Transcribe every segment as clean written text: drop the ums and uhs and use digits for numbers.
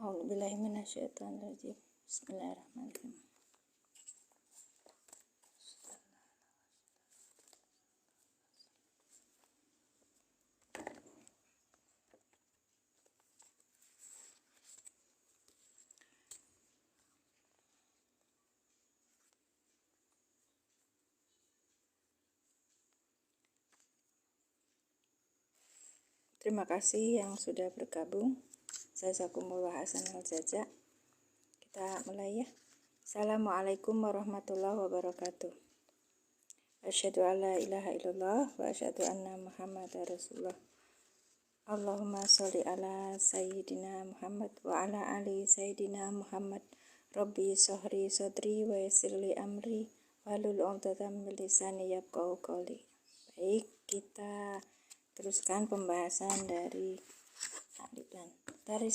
A'udzubillahi minasyaitonirrajim. Bismillahirrahmanirrahim. Terima kasih yang sudah bergabung. Saya Zakumullah Hasan Al-Jaza. Kita mulai ya. Assalamualaikum warahmatullahi wabarakatuh. Asyhadu an la ilaha illallah wa asyhadu anna Muhammadar Rasulullah. Allahumma sholli ala sayyidina Muhammad wa ala ali sayyidina Muhammad. Rabbi shrah sadri wa yassir li amri wahlul 'uqdatam min lisani yafqahu qawli. Baik, kita teruskan pembahasan dari alilan. Dari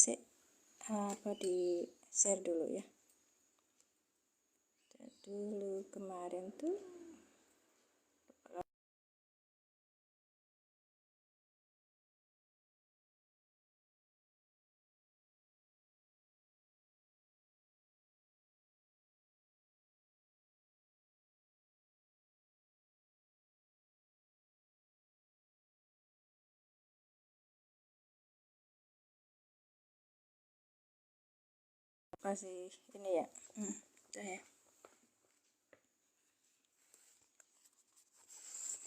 di share dulu ya. Dulu kemarin tuh masih ini ya. Udah ya.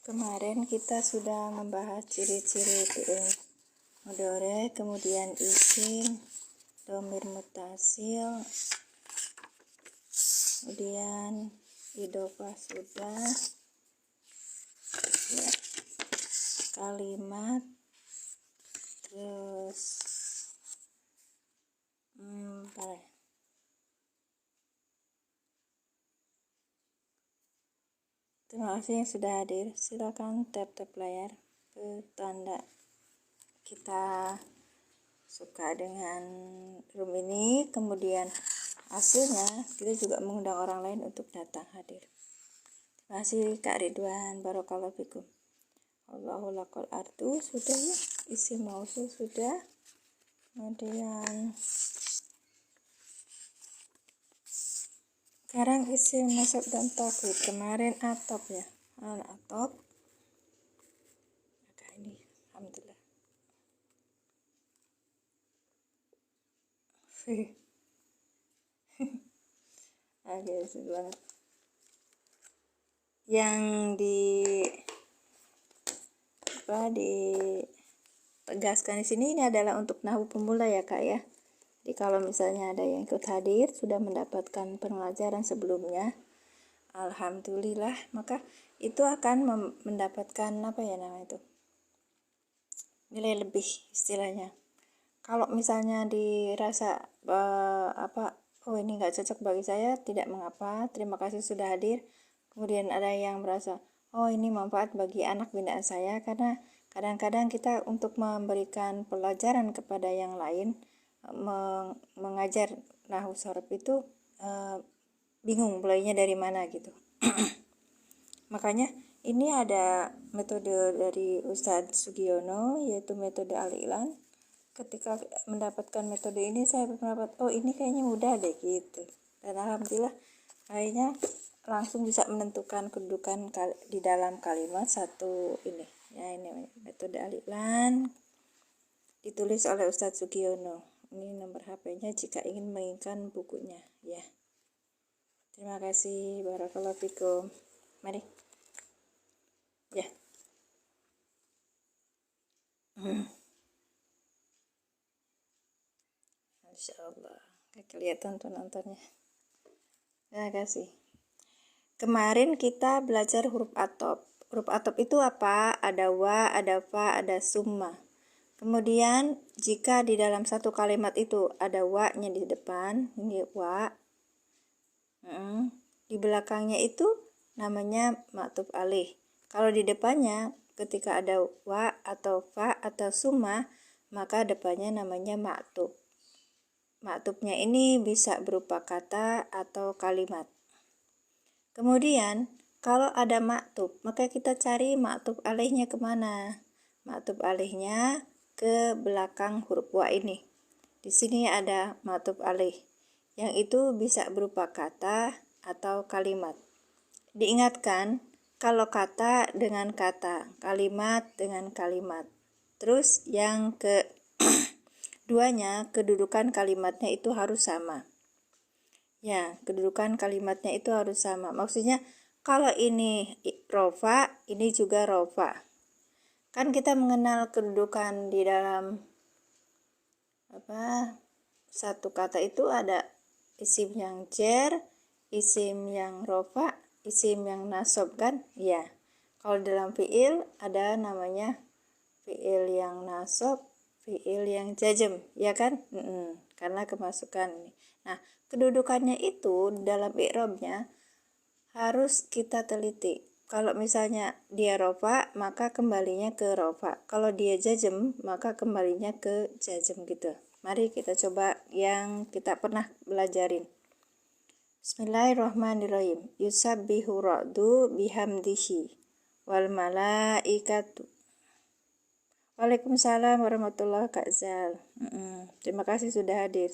Kemarin kita sudah membahas ciri-ciri fi'il mudhari, kemudian isim, dhamir mutasil, kemudian idhofah sudah, ya, kalimat, terus Terima kasih yang sudah hadir. Silakan tap-tap layar tanda kita suka dengan room ini. Kemudian hasilnya kita juga mengundang orang lain untuk datang hadir. Terima kasih Kak Ridwan. Barakallahu fikum. Allahu lakal artu sudah ya. Isim mausul sudah. Kemudian sekarang isim nasab dan takwid. Kemarin atop ya. Atop. Ada ini. Alhamdulillah. Oke, banget. Yang ditegaskan di sini ini adalah untuk nahwu pemula ya Kak ya. Jadi kalau misalnya ada yang ikut hadir sudah mendapatkan pelajaran sebelumnya, alhamdulillah, maka itu akan mendapatkan nilai lebih istilahnya. Kalau misalnya dirasa oh ini nggak cocok bagi saya, tidak mengapa, terima kasih sudah hadir. Kemudian ada yang merasa oh ini manfaat bagi anak bindaan saya, karena kadang-kadang kita untuk memberikan pelajaran kepada yang lain, mengajar nahwu sorof itu bingung mulainya dari mana gitu. Makanya ini ada metode dari Ustadz Sugiono, yaitu metode alilan. Ketika mendapatkan metode ini saya berpendapat oh ini kayaknya mudah deh gitu, dan alhamdulillah akhirnya langsung bisa menentukan kedudukan di dalam kalimat satu ini ya. Ini metode alilan ditulis oleh Ustadz Sugiono. Ini nomor HP-nya jika ingin menginginkan bukunya ya. Terima kasih. Barakallahu fikum. Mari ya. Masya Allah, kelihatan tuh nontonnya. Terima kasih. Kemarin kita belajar huruf atop. Huruf atop itu apa? Ada wa, ada fa, ada summa. Kemudian jika di dalam satu kalimat itu ada wa-nya di depan, ini wa, di belakangnya itu namanya ma'tuf alih. Kalau di depannya ketika ada wa atau fa atau summa, maka depannya namanya ma'tuf. Ma'tufnya ini bisa berupa kata atau kalimat. Kemudian kalau ada ma'tuf, maka kita cari ma'tuf alihnya kemana? Ma'tuf alihnya ke belakang huruf wa ini. Di sini ada ma'tuf alaih, yang itu bisa berupa kata atau kalimat. Diingatkan, kalau kata dengan kata, kalimat dengan kalimat. Terus yang keduanya, kedudukan kalimatnya itu harus sama. Ya, kedudukan kalimatnya itu harus sama. Maksudnya kalau ini rofa, ini juga rofa. Kan kita mengenal kedudukan di dalam satu kata itu ada isim yang jar, isim yang rofa, isim yang nasab kan? Ya. Kalau dalam fiil ada namanya fiil yang nasab, fiil yang jazm, ya kan? Karena kemasukan ini. Nah, kedudukannya itu dalam i'rabnya harus kita teliti. Kalau misalnya dia rofa, maka kembalinya ke rofa. Kalau dia jazm, maka kembalinya ke jazm gitu. Mari kita coba yang kita pernah belajarin. Bismillahirrahmanirrahim. Yusabbihu ra'du bihamdihi wal malaikatu. Waalaikumsalam warahmatullahi wabarakatuh. Terima kasih sudah hadir.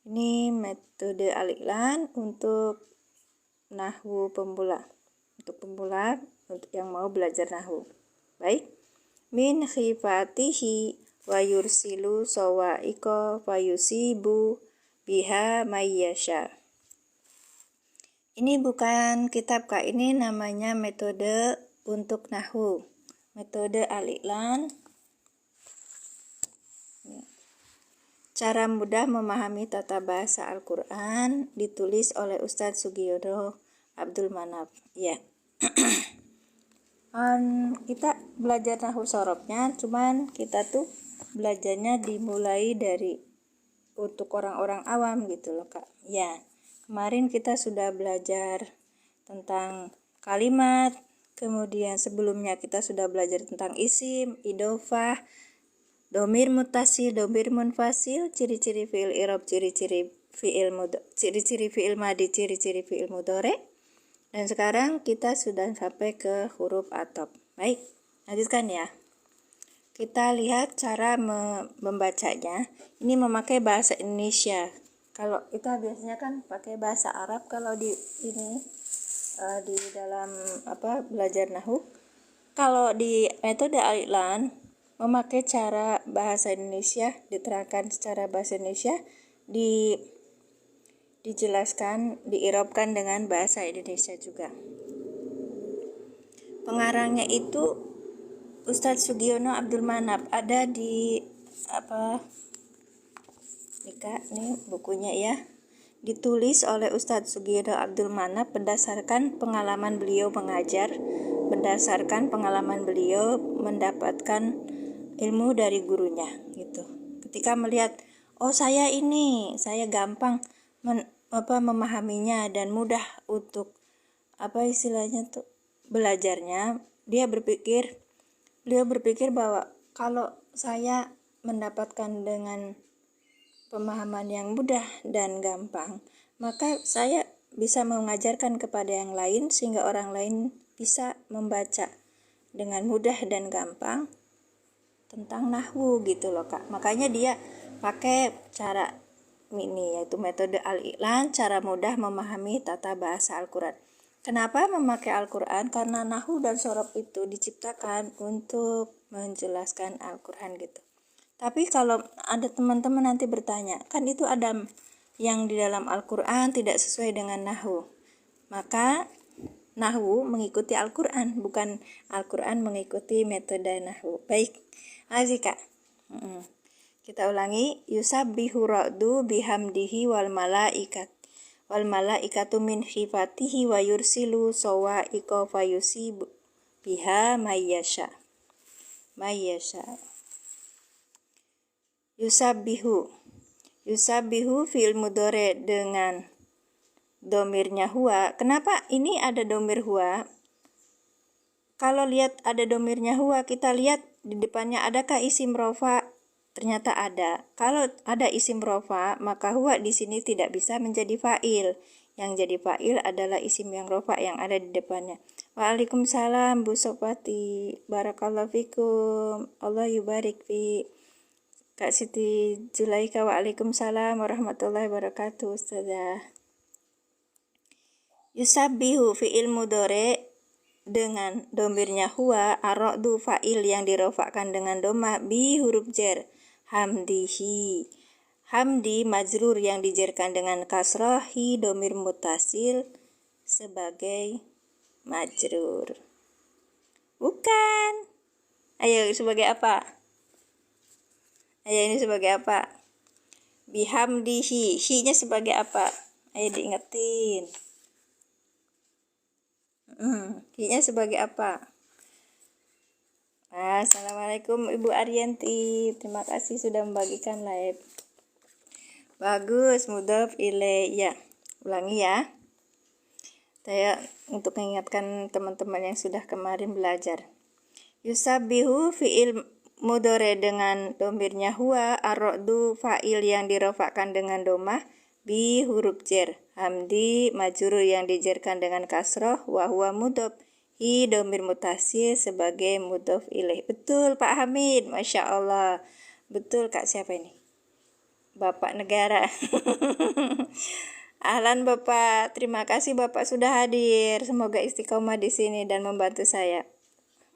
Ini metode al-i'lan untuk nahwu pemula. Untuk pemula, untuk yang mau belajar nahwu. Baik. Min khifatihi wa yursilu sawa'iqa fa yusibu biha mayyasha. Ini bukan kitab Kak, ini namanya metode untuk nahwu. Metode al-i'lan. Cara mudah memahami tata bahasa Al-Quran, ditulis oleh Ustadz Sugiono Abdul Manaf. Ya. Kita belajar nahwu sorobnya, cuman kita tuh belajarnya dimulai dari untuk orang-orang awam gitu loh Kak. Ya, kemarin kita sudah belajar tentang kalimat, kemudian sebelumnya kita sudah belajar tentang isim, idofah, domir mutasil, domir munfasil, ciri-ciri fi'il i'rab, ciri-ciri fi'il madi, ciri-ciri fi'il mudhari. Dan sekarang kita sudah sampai ke huruf atop. Baik, lanjutkan ya. Kita lihat cara membacanya. Ini memakai bahasa Indonesia. Kalau kita biasanya kan pakai bahasa Arab kalau di di dalam belajar nahwu. Kalau di metode al-i'lan memakai cara bahasa Indonesia, diterangkan secara bahasa Indonesia, dijelaskan, diirobkan dengan bahasa Indonesia juga. Pengarangnya itu Ustadz Sugiono Abdul Manaf, ada di ini bukunya ya. Ditulis oleh Ustadz Sugiono Abdul Manaf berdasarkan pengalaman beliau mengajar, berdasarkan pengalaman beliau mendapatkan ilmu dari gurunya gitu. Ketika melihat, oh saya gampang memahaminya dan mudah untuk belajarnya, beliau berpikir bahwa kalau saya mendapatkan dengan pemahaman yang mudah dan gampang, maka saya bisa mengajarkan kepada yang lain sehingga orang lain bisa membaca dengan mudah dan gampang tentang nahwu gitu loh Kak. Makanya dia pakai cara ini, yaitu metode al-i'lan, cara mudah memahami tata bahasa Al-Quran. Kenapa memakai Al-Quran? Karena nahwu dan shorob itu diciptakan untuk menjelaskan Al-Quran gitu. Tapi kalau ada teman-teman nanti bertanya, kan itu ada yang di dalam Al-Quran tidak sesuai dengan nahwu. Maka nahwu mengikuti Al-Quran, bukan Al-Quran mengikuti metode nahwu. Baik, Kak. Kita ulangi. Yusabbihu ra'du bihamdihi wal malaikatu min khifatihi wa yursilu sawa'iqa fayusibu biha mayyasha. Yusabbihu fi'il mudhari dengan domirnya huwa. Kenapa ini ada domir huwa? Kalau lihat ada domirnya huwa, kita lihat di depannya adakah isim rofa? Ternyata ada. Kalau ada isim rofa, maka huwa di sini tidak bisa menjadi fa'il. Yang jadi fa'il adalah isim yang rofa yang ada di depannya. Waalaikumsalam Bu Sopati. Barakallahu fikum. Allah yubarik fi. Kak Siti Zulaika. Waalaikumsalam warahmatullahi wabarakatuh Ustazah. Yusabbihu fi'il mudhari dengan domirnya huwa, ar-ra'du fa'il yang dirofakkan dengan doma, bi huruf jar, hamdihi. Hamdi majrur yang dijerkan dengan kasroh, hi domir mutasil sebagai majrur. Bukan. Ayo sebagai apa? Ayo ini sebagai apa? Bihamdihi. Hi-nya sebagai apa? Ayo diingetin. Hi-nya sebagai apa? Assalamualaikum Ibu Ariyanti. Terima kasih sudah membagikan live. Bagus, mudhof ilaih. Ya, ulangi ya. Saya untuk mengingatkan teman-teman yang sudah kemarin belajar. Yusabbihu fi'il mudhari dengan domirnya huwa, ar-ra'du fa'il yang dirofakkan dengan domah, bi huruf jar, hamdi majrur yang dijerkan dengan kasroh, wa huwa mudhof, hi domir mutasil sebagai mudhof ilaih. Betul Pak Hamid, Masya Allah. Betul Kak, siapa ini? Bapak Negara. Ahlan Bapak, terima kasih Bapak sudah hadir. Semoga istiqomah di sini dan membantu saya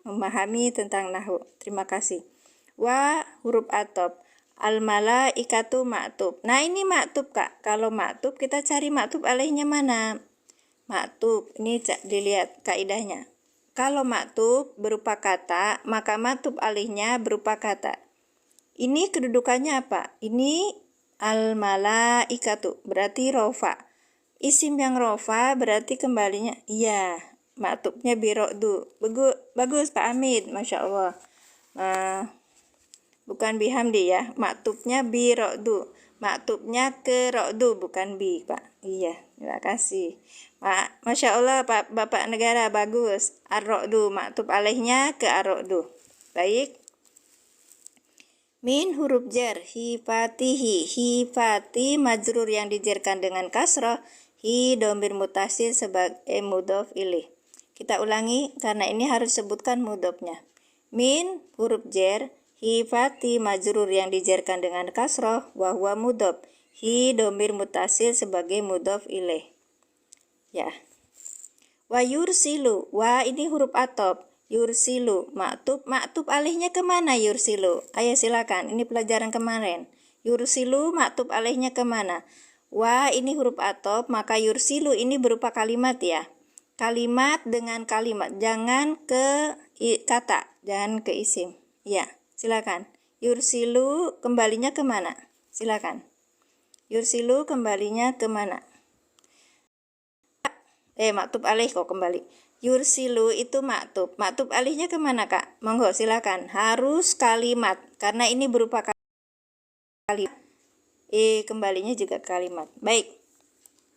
memahami tentang nahwu. Terima kasih. Wa huruf atop. Al malaikatu maktub. Nah ini maktub Kak. Kalau maktub kita cari maktub alaihnya mana? Maktub ini dilihat kaidahnya. Kalau maktub berupa kata, maka maktub alaihnya berupa kata. Ini kedudukannya apa? Ini al malaikatu berarti rofa. Isim yang rofa berarti kembalinya iya. Maktubnya biro'du. Bagus Pak Hamid, Masya Allah. Bukan bihamdi ya, maktubnya biro'du. Maktubnya ke ro'du, bukan bi Pak. Iya, terima kasih Pak. Masya Allah Pak, Bapak Negara, bagus. Ar-ro'du, maktub alaihnya ke ar-ro'du. Baik. Min huruf jar, hifatihi. Hifati majrur yang dijerkan dengan kasroh, hi domir mutasil sebagai mudhof ilaih. Kita ulangi karena ini harus sebutkan mudhofnya. Min huruf jar, hifati majrur yang dijerkan dengan kasroh, wa huwa mudhof, hi domir mutasil sebagai mudhof ilaih. Ya. Wa yursilu, wa ini huruf atop. Yursilu, maktub alaihnya kemana yursilu? Ayo silakan, ini pelajaran kemarin. Yursilu, maktub alaihnya kemana? Wa ini huruf atop, maka yursilu ini berupa kalimat ya. Kalimat dengan kalimat, jangan ke kata, jangan ke isim. Ya, silakan. Yursilu kembalinya kemana? Silakan. Yursilu kembalinya kemana? Maktub alaih kok kembali. Yursilu itu maktub. Maktub alihnya kemana Kak? Monggo silakan. Harus kalimat karena ini berupa kalimat. Kembalinya juga kalimat. Baik.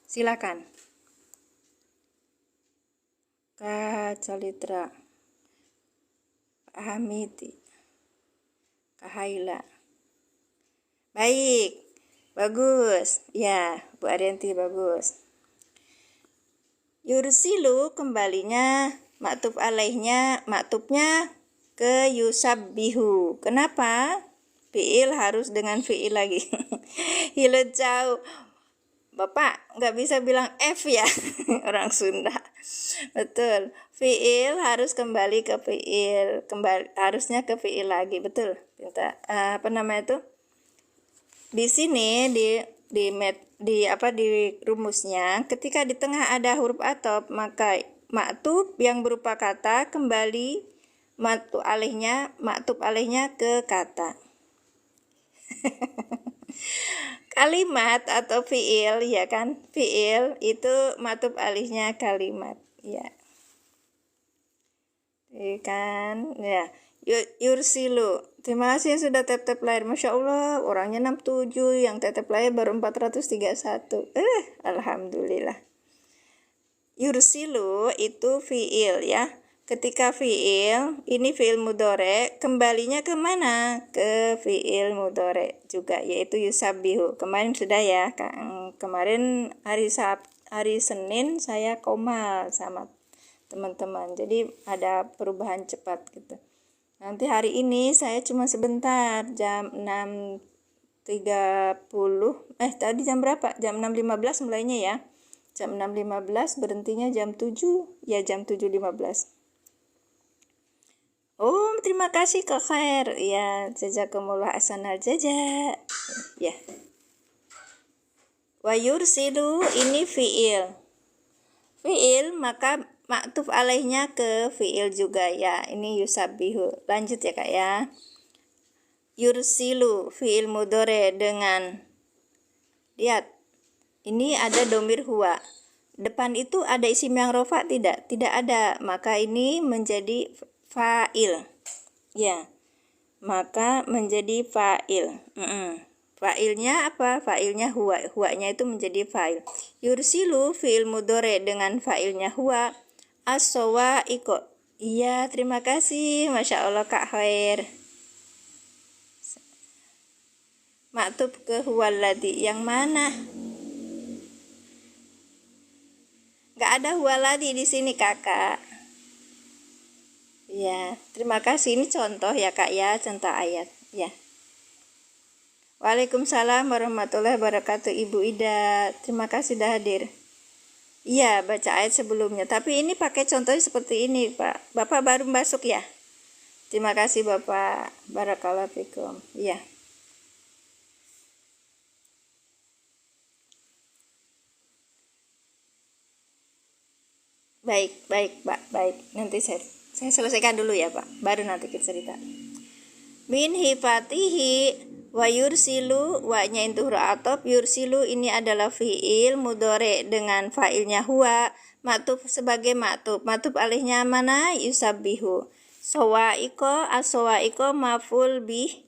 Silakan. Kak Calitra, Pak Hamidi, Kak Haila. Baik. Bagus. Ya, Bu Ariyanti bagus. Yursilu kembalinya maktub alaihnya, maktubnya ke yusabbihu. Kenapa? Fi'il harus dengan fi'il lagi. Hilo jauh. Bapak nggak bisa bilang F ya. Orang Sunda. Betul. Fi'il harus kembali ke fi'il. Harusnya ke fi'il lagi. Betul. Apa namanya itu? Di sini di rumusnya ketika di tengah ada huruf atop maka maktub yang berupa kata kembali maktub alaihnya ke kata. Kalimat atau fiil ya kan, fiil itu maktub alaihnya kalimat ya kan ya. Yursilu, terima kasih yang sudah tap-tap layar. Masya Allah, orangnya 67, yang tap-tap layar baru 431. Alhamdulillah. Yursilu itu fiil ya. Ketika fiil, ini fiil mudhari, kembalinya kemana? Ke fiil mudhari juga, yaitu yusabbihu. Kemarin sudah ya, kemarin hari Senin saya koma sama teman-teman. Jadi ada perubahan cepat gitu. Nanti hari ini saya cuma sebentar, jam 6.30. Tadi jam berapa? Jam 6.15 mulainya ya. Jam 6.15 berhentinya jam 7. Ya, jam 7.15. Oh, terima kasih Kak Khair. Ya, jazakumullah ahsanal jaza. Ya. Wa yursilu ini fi'il. Fi'il maka maktuf alaihnya ke fi'il juga ya. Ini yusabbihu. Lanjut ya Kak ya. Yursilu fi'il mudhari dengan, lihat, ini ada domir huwa. Depan itu ada isim yang rofa tidak? Tidak ada. Maka ini menjadi fa'il. Ya. Maka menjadi fa'il. Fa'ilnya apa? Fa'ilnya huwa. Huwanya itu menjadi fa'il. Yursilu fi'il mudhari dengan fa'ilnya huwa. As-sawa'iqo. Iya, terima kasih. Masya Allah Kak Khair. Maktub ke huwaladhi. Yang mana? Gak ada huwaladhi di sini Kakak. Ya, terima kasih. Ini contoh ya Kak ya, contoh ayat. Ya. Waalaikumsalam warahmatullahi wabarakatuh Ibu Ida. Terima kasih sudah hadir. Iya, baca ayat sebelumnya. Tapi ini pakai contohnya seperti ini, Pak. Bapak baru masuk ya? Terima kasih Bapak. Barakallahu fikum. Iya. Baik, Pak. Baik. Nanti saya selesaikan dulu ya, Pak. Baru nanti kita cerita. Min hifatihi wa yursilu, wa-nya itu huruf atop. Yursilu ini adalah fi'il mudhari dengan fa'ilnya huwa, maktub sebagai maktub. Maktub alihnya mana? Yusabbihu. Sawa'iqo, as-sawa'iqo maf'ul bih.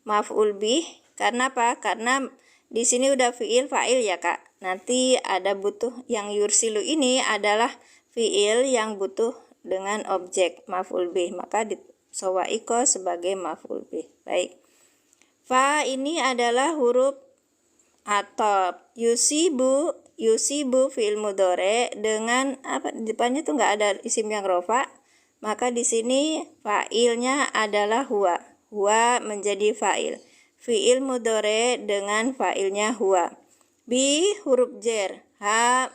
Maf'ul bih. Karena apa? Karena di sini udah fi'il fa'il ya, Kak. Nanti ada butuh yang yursilu ini adalah fi'il yang butuh dengan objek maf'ul bih. Maka di sawa'iqo sebagai maf'ul bih. Baik. Fa ini adalah huruf atop. Yusibu fi'il mudhari dengan apa? Di depannya tuh nggak ada isim yang rofa. Maka di sini fa'ilnya adalah huwa. Huwa menjadi fa'il. Fi'il mudhari dengan fa'ilnya huwa. Bi huruf jer. Ha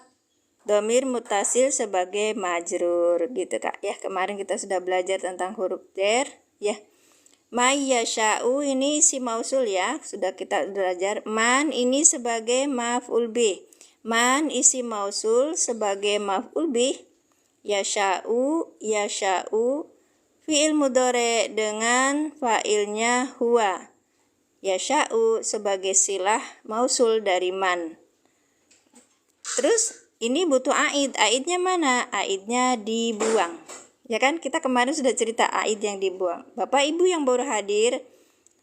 domir mutasil sebagai majrur gitu Kak ya. Kemarin kita sudah belajar tentang huruf jer ya. Mayyasha'u ini isi mausul ya, sudah kita belajar. Man ini sebagai maf'ul bih. Man isi mausul sebagai maf'ul bih. Yasha'u fi'il mudhari dengan fa'ilnya huwa. Yasha'u sebagai silah mausul dari man. Terus ini butuh aid. Aidnya mana? Aidnya dibuang. Ya kan, kita kemarin sudah cerita aid yang dibuang. Bapak Ibu yang baru hadir,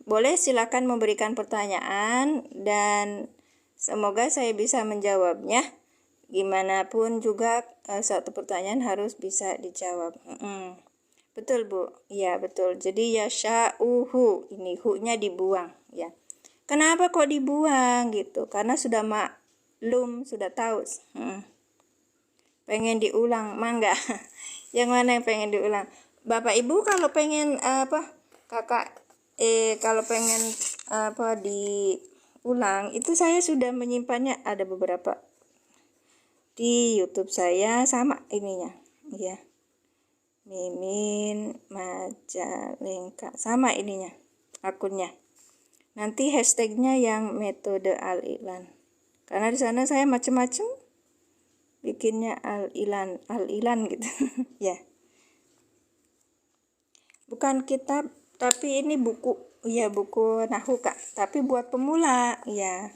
boleh silakan memberikan pertanyaan dan semoga saya bisa menjawabnya. Gimana pun juga satu pertanyaan harus bisa dijawab. Betul Bu? Ya betul. Jadi yasha'uhu, ini hu-nya dibuang ya. Kenapa kok dibuang gitu? Karena sudah maklum, sudah tahu. Pengen diulang, mangga. Yang mana yang pengen diulang? Bapak Ibu kalau pengen Kakak kalau pengen diulang, itu saya sudah menyimpannya, ada beberapa di YouTube saya sama ininya ya. Mimin Majalengka sama ininya akunnya. Nanti hashtagnya yang metode al-ilan. Karena di sana saya macam-macam bikinnya al-ilan gitu. Ya. Bukan kitab, tapi ini buku. Ya, buku nahwu Kak, tapi buat pemula ya.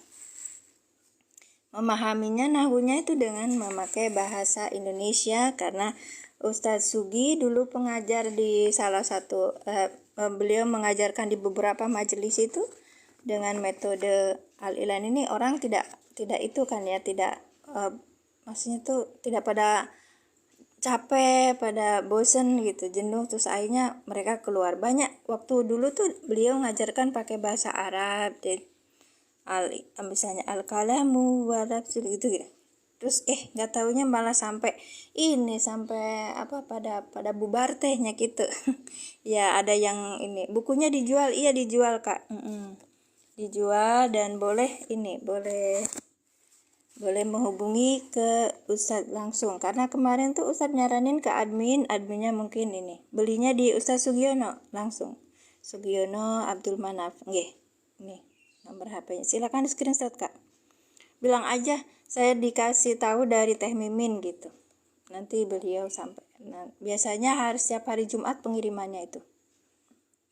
Memahaminya nahwunya itu dengan memakai bahasa Indonesia, karena Ustadz Sugi dulu pengajar di salah satu beliau mengajarkan di beberapa majelis itu dengan metode al-ilan ini. Orang tidak itu kan ya, tidak maksudnya tuh tidak pada capek, pada bosen gitu, jenuh, terus akhirnya mereka keluar. Banyak waktu dulu tuh beliau ngajarkan pakai bahasa Arab, misalnya al-kalamu warabsul gitu ya. terus nggak taunya malah sampai apa pada bubar tehnya gitu. Ya ada yang ini bukunya dijual, iya dijual Kak. Dijual dan boleh menghubungi ke Ustadz langsung, karena kemarin tuh Ustadz nyaranin ke adminnya mungkin ini belinya di Ustadz Sugiono langsung, Sugiono Abdul Manaf. Nggih, nih nomor HP-nya, silakan di screenshot Kak, bilang aja saya dikasih tahu dari Teh Mimin gitu, nanti beliau sampai. Nah, biasanya harus setiap hari Jumat pengirimannya itu.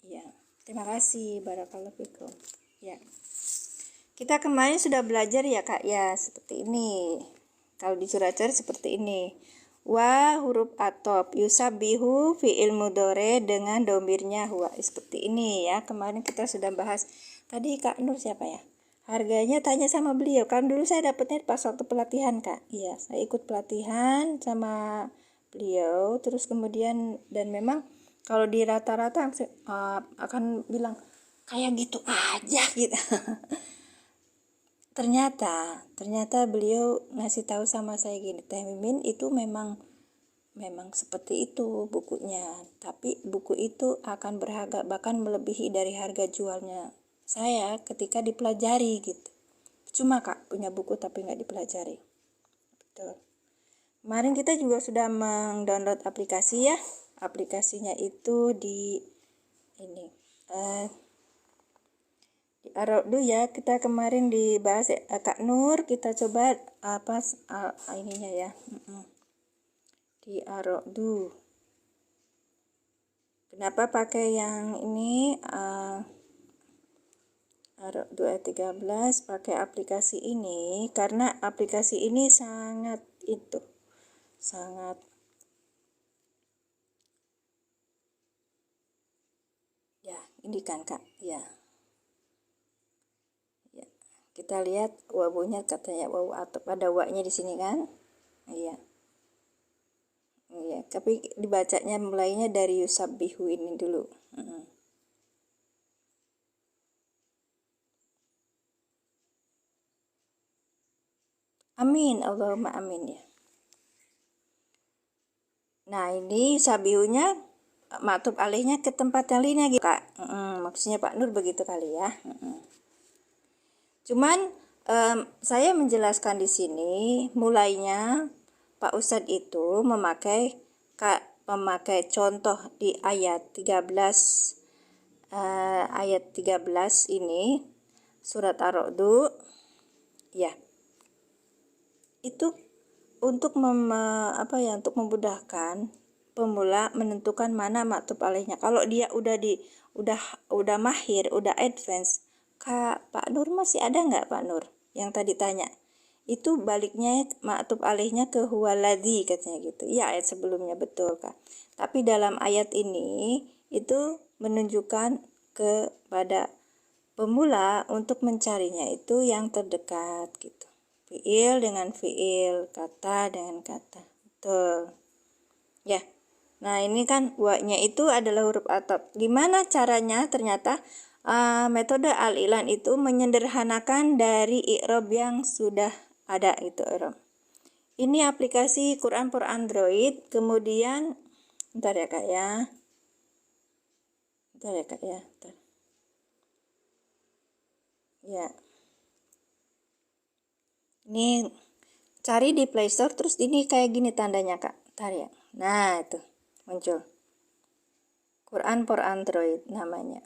Ya, terima kasih, barakallahu fikum. Ya, kita kemarin sudah belajar ya Kak ya, seperti ini. Kalau di Surah-Cer seperti ini. Wa huruf atop yusabihu fi'il mudhore dengan domirnya huwa, seperti ini ya. Kemarin kita sudah bahas. Tadi Kak Nur siapa ya? Harganya tanya sama beliau. Kan dulu saya dapatnya pas waktu pelatihan Kak. Iya, saya ikut pelatihan sama beliau. Terus kemudian dan memang kalau di rata-rata akan bilang kayak gitu aja gitu. Ternyata beliau ngasih tahu sama saya gini, Teh Mimin itu memang seperti itu bukunya, tapi buku itu akan berharga bahkan melebihi dari harga jualnya saya ketika dipelajari gitu. Cuma Kak punya buku tapi nggak dipelajari. Betul. Kemarin kita juga sudah mendownload aplikasi ya. Aplikasinya itu di ini Ar-Ra'du ya, kita kemarin dibahas Kak Nur, kita coba ininya ya. Di Ar-Ra'du. Kenapa pakai yang ini Ar-Ra'du ayat 13 pakai aplikasi ini? Karena aplikasi ini sangat ya, ini kan Kak, ya. Kita lihat wawunya katanya wawu atau ada wa-nya di sini kan? Iya. Iya, tapi dibacanya mulainya dari yusabbihu ini dulu. Amin, Allahumma amin ya. Nah, ini yusabihunya maktub alihnya ke tempat yang lainnya gitu Kak. Maksudnya Pak Nur begitu kali ya. Cuman saya menjelaskan di sini mulainya Pak Ustadz itu memakai contoh di ayat 13 ini surat Ar-Ra'du ya. Itu untuk untuk memudahkan pemula menentukan mana maktub alihnya. Kalau dia udah mahir, udah advance, Kak, Pak Nur masih ada nggak Pak Nur? Yang tadi tanya. Itu baliknya maktub alihnya ke huwaladzi katanya gitu. Iya, ayat sebelumnya betul Kak. Tapi dalam ayat ini itu menunjukkan kepada pemula untuk mencarinya itu yang terdekat gitu. Fiil dengan fiil, kata dengan kata. Betul. Ya. Nah, ini kan wa-nya itu adalah huruf atop. Gimana caranya? Ternyata metode al-ilan itu menyederhanakan dari i'rab yang sudah ada itu i'rab. Ini aplikasi Quran for Android, kemudian bentar ya Kak ya. Ya. Ini cari di Play Store, terus ini kayak gini tandanya Kak. Bentar ya. Nah, itu muncul. Quran for Android namanya.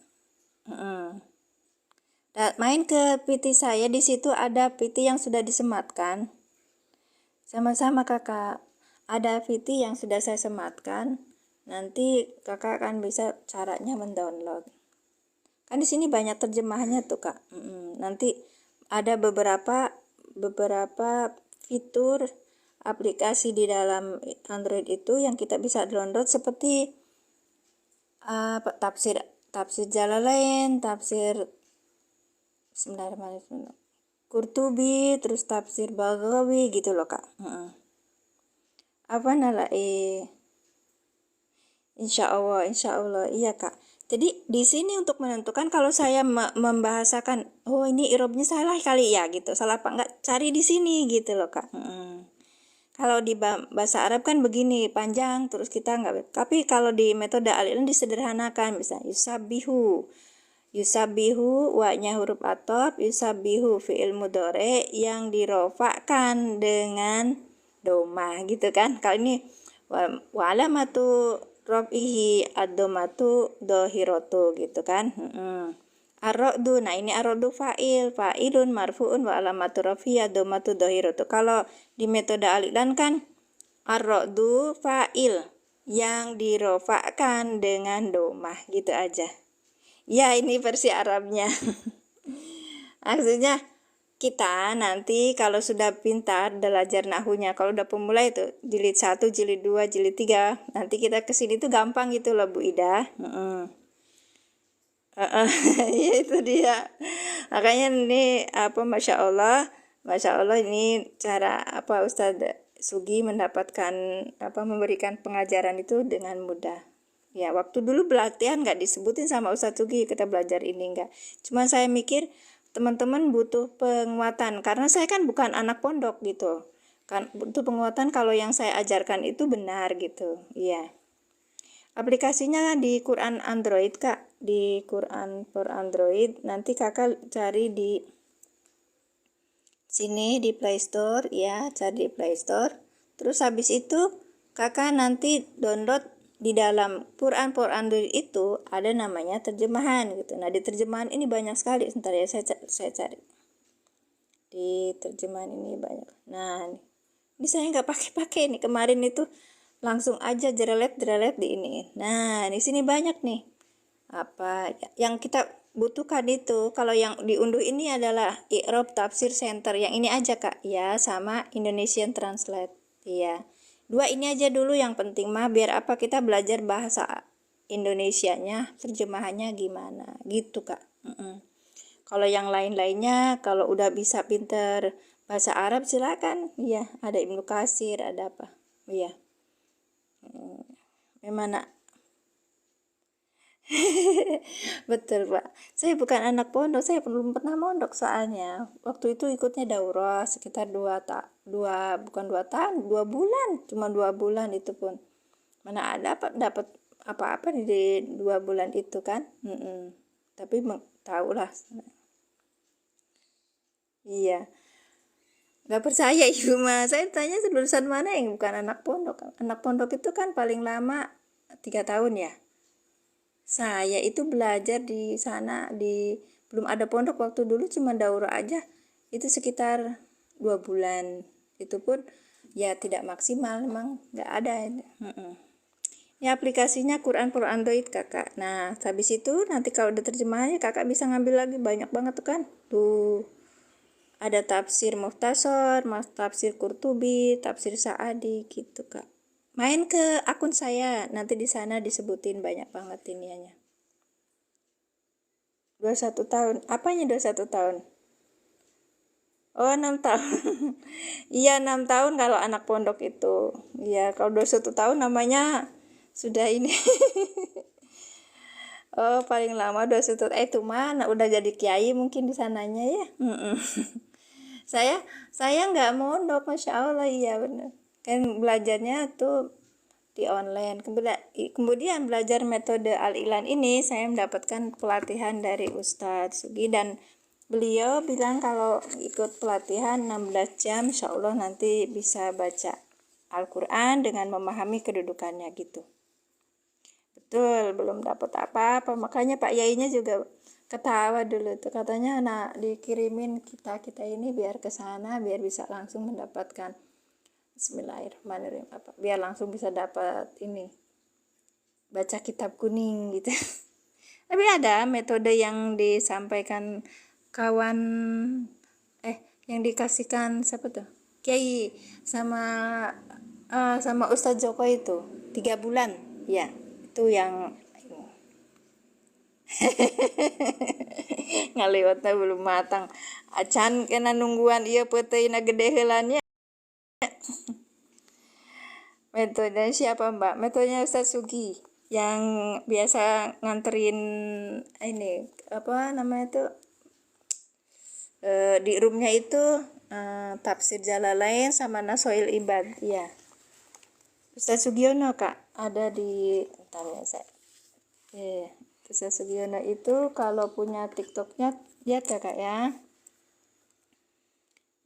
Dan main ke PT saya, di situ ada PT yang sudah disematkan. Sama-sama Kakak. Ada PT yang sudah saya sematkan. Nanti Kakak akan bisa caranya mendownload. Kan di sini banyak terjemahannya tuh Kak. Nanti ada beberapa fitur aplikasi di dalam Android itu yang kita bisa download seperti tafsir Jalalain, tafsir Bismillahirrahmanirrahim, Qurtubi, terus tafsir Baghawi gitu loh Kak. Insya Allah iya Kak. Jadi di sini untuk menentukan kalau saya membahasakan, oh ini i'rabnya salah kali ya gitu, salah apa enggak, cari di sini gitu loh Kak. Kalau di bahasa Arab kan begini panjang terus kita nggak, tapi kalau di metode al-ilan disederhanakan, misalnya yusabihu wa-nya huruf atop, yusabihu fi'il mudhari yang dirofakkan dengan domah gitu kan. Kalau ini wa alamatu raf'ihi ad-domatu dohirotu gitu kan. Ar-ra'du, nah ini ar-ra'du fa'ilun marfu'un wa alamatu raf'ihi ad-domatu dohirotu. Kalau di metode al-ilan kan ar-ra'du fa'il yang dirofakkan dengan domah gitu aja. Ya ini versi Arabnya. Maksudnya kita nanti kalau sudah pintar belajar nahunya, kalau udah pemula itu jilid 1, jilid 2, jilid 3, nanti kita kesini tuh gampang gitu loh Bu Ida. Ya itu dia. Makanya ini Masya Allah ini cara Ustadz Sugi mendapatkan memberikan pengajaran itu dengan mudah. Ya waktu dulu pelatihan nggak disebutin sama Ustadz Sugi kita belajar ini nggak. Cuma saya mikir teman-teman butuh penguatan karena saya kan bukan anak pondok gitu. Kan butuh penguatan kalau yang saya ajarkan itu benar gitu. Iya. Aplikasinya di Quran Android Kak, di Quran for Android. Nanti Kakak cari di sini di Play Store ya, cari di Play Store. Terus habis itu Kakak nanti download di dalam Quran for Android itu ada namanya terjemahan gitu. Nah, di terjemahan ini banyak sekali. Sebentar ya saya cari. Di terjemahan ini banyak. Nah, ini saya nggak pakai nih. Kemarin itu langsung aja jerelet di ini. Nah, di sini banyak nih. Apa yang kita butuhkan itu, kalau yang diunduh ini adalah i'rab tafsir center. Yang ini aja Kak, ya, sama Indonesian Translate. Iya. Dua ini aja dulu yang penting mah biar kita belajar bahasa Indonesianya, terjemahannya gimana gitu Kak. Kalau yang lain-lainnya kalau udah bisa pinter bahasa Arab silakan. Iya, ada Ibnu Katsir, ada apa? Iya. Memang betul Pak, saya bukan anak pondok, saya belum pernah mondok soalnya. Waktu itu ikutnya daurah sekitar 2 bulan, cuma 2 bulan itu pun mana ada dapat apa-apa di 2 bulan itu kan. Tapi tahu lah. Iya, nggak percaya ibu mah. Saya tanya lulusan mana yang bukan anak pondok. Anak pondok itu kan paling lama 3 tahun ya. Saya itu belajar di sana belum ada pondok waktu dulu, cuma daurah aja itu sekitar 2 bulan. Itu pun ya tidak maksimal, memang nggak ada. Ya aplikasinya Quran for Android Kakak. Nah habis itu nanti kalau udah terjemahannya Kakak bisa ngambil lagi, banyak banget tuh kan. Tuh ada tafsir Mukhtasar, tafsir Qurtubi, tafsir Sa'adi gitu Kak. Main ke akun saya, nanti di sana disebutin banyak banget iniannya. 21 tahun. Apanya 21 tahun? Oh, 6 tahun. Iya, 6 tahun kalau anak pondok itu. Iya, kalau 21 tahun namanya sudah ini. Oh, paling lama 21 itu mana udah jadi kiai mungkin di sananya ya. Saya nggak mondok, Masya Allah, iya benar. Kan belajarnya tuh di online. Kemudian belajar metode al-ilan ini saya mendapatkan pelatihan dari Ustadz Sugi, dan beliau bilang kalau ikut pelatihan 16 jam insya Allah nanti bisa baca Al-Quran dengan memahami kedudukannya gitu. Betul, belum dapat apa-apa, makanya Pak Yainya juga ketawa dulu tuh, katanya nah dikirimin kita ini biar ke sana biar bisa langsung mendapatkan Bismillahirrahmanirrahim biar langsung bisa dapat ini baca kitab kuning gitu. Tapi ada metode yang disampaikan kawan yang dikasihkan siapa tuh Kiai sama Ustadz Joko itu 3 bulan ya, itu yang ngaliwatnya belum matang acan kena nungguan iya peuteuna gede heulannya. Metode siapa Mbak? Metodenya Ustadz Sugi yang biasa nganterin ini apa namanya itu di roomnya itu Tafsir Jalalain sama Nasoil Ibad. Iya. Ustaz Sugiono Kak, ada di bentar ya saya. Ustaz Sugiono itu kalau punya TikToknya lihat ya Kak ya.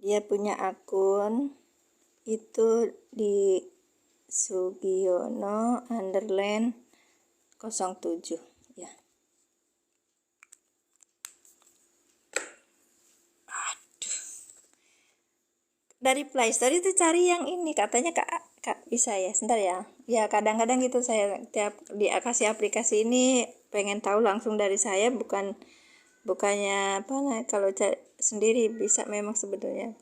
Dia punya akun itu di Sugiono underline 07 ya. Dari Play Store itu cari yang ini katanya kak bisa ya, sebentar ya. Ya kadang-kadang gitu saya tiap dikasih aplikasi ini pengen tahu langsung dari saya, bukannya apa nah, kalau sendiri bisa memang sebetulnya,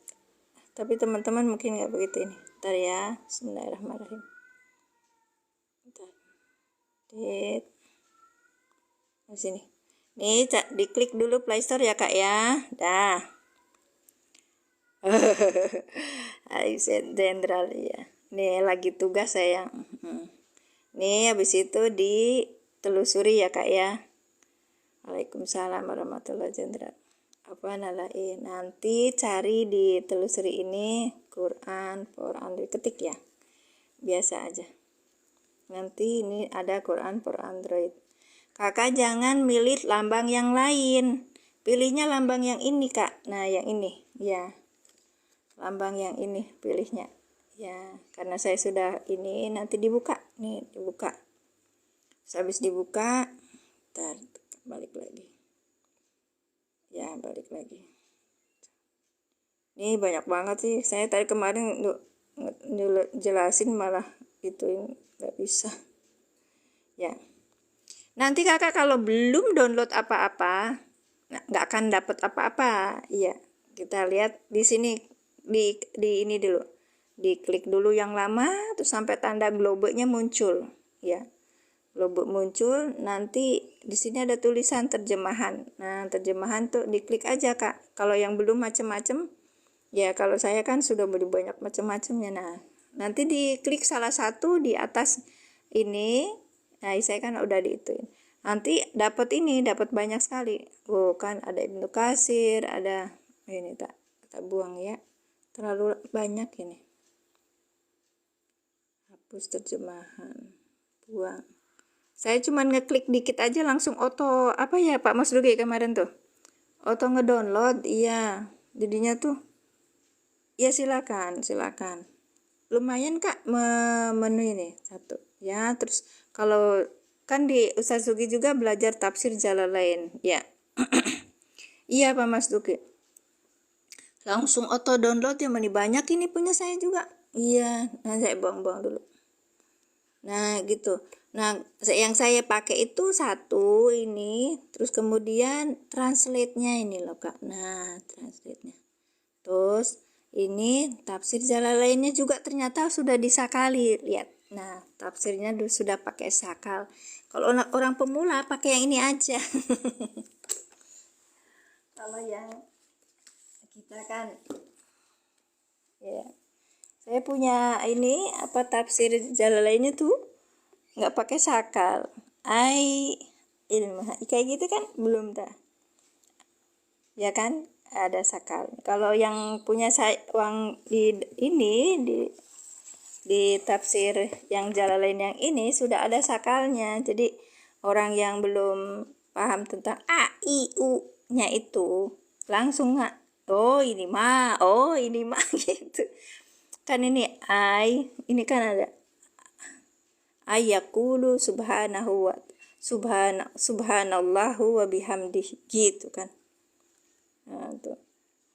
tapi teman-teman mungkin nggak begitu ini. Bentar ya, Bismillahirrahmanirrahim. Bentar. Di sini nih diklik dulu Play Store ya kak ya. Dah. Aisyah Jenderal ya. Nih lagi tugas saya. Nih habis itu ditelusuri ya kak ya. Waalaikumsalam warahmatullahi wabarakatuh. Apa nalain? Nanti cari ditelusuri ini Quran for Android, ketik ya. Biasa aja. Nanti ini ada Quran for Android. Kakak jangan milih lambang yang lain. Pilihnya lambang yang ini kak. Nah yang ini ya. Lambang yang ini pilihnya ya, karena saya sudah ini nanti dibuka nih, dibuka. Habis dibuka ntar balik lagi ya, balik lagi. Ini banyak banget sih, saya tadi kemarin jelasin malah itu nggak bisa ya. Nanti kakak kalau belum download apa-apa nggak akan dapat apa-apa. Iya, kita lihat di sini. Di ini dulu, diklik dulu yang lama terus sampai tanda globenya muncul ya, globe muncul. Nanti di sini ada tulisan terjemahan. Nah terjemahan tuh diklik aja kak, kalau yang belum macem-macem ya. Kalau saya kan sudah banyak macem-macemnya. Nah nanti diklik salah satu di atas ini. Nah saya kan udah diituin, nanti dapat banyak sekali. Kan ada Ibnu Katsir, ada ini tak buang ya, terlalu banyak ini. Hapus terjemahan, buang. Saya cuma ngeklik dikit aja langsung auto apa ya Pak Mas Dugi kemarin tuh, auto ngedownload. Iya jadinya tuh ya. Silakan lumayan kak menu ini satu ya. Terus kalau kan di Ustaz Sugi juga belajar tafsir Jalalain ya. Iya Pak Mas Dugi, langsung auto download ya. Mani banyak ini punya saya juga. Iya, nah saya buang-buang dulu. Nah gitu. Nah yang saya pakai itu satu ini, terus kemudian translate-nya ini loh kak. Nah translate-nya. Terus ini tafsir Jalalainnya juga ternyata sudah disakali, lihat. Nah tafsirnya sudah pakai sakal. Kalau orang pemula pakai yang ini aja. Kalau yang kita kan ya, saya punya ini apa tafsir Jalalainnya tuh nggak pakai sakal. Ilmu kayak gitu kan belum dah ya kan, ada sakal. Kalau yang punya saya uang di ini di tafsir yang Jalalain yang ini sudah ada sakalnya. Jadi orang yang belum paham tentang a i u nya itu langsung nggak, oh ini mah gitu kan. Ini ini kan ada ayakulu subhanallahu wa bihamdihi gitu kan. Nah tuh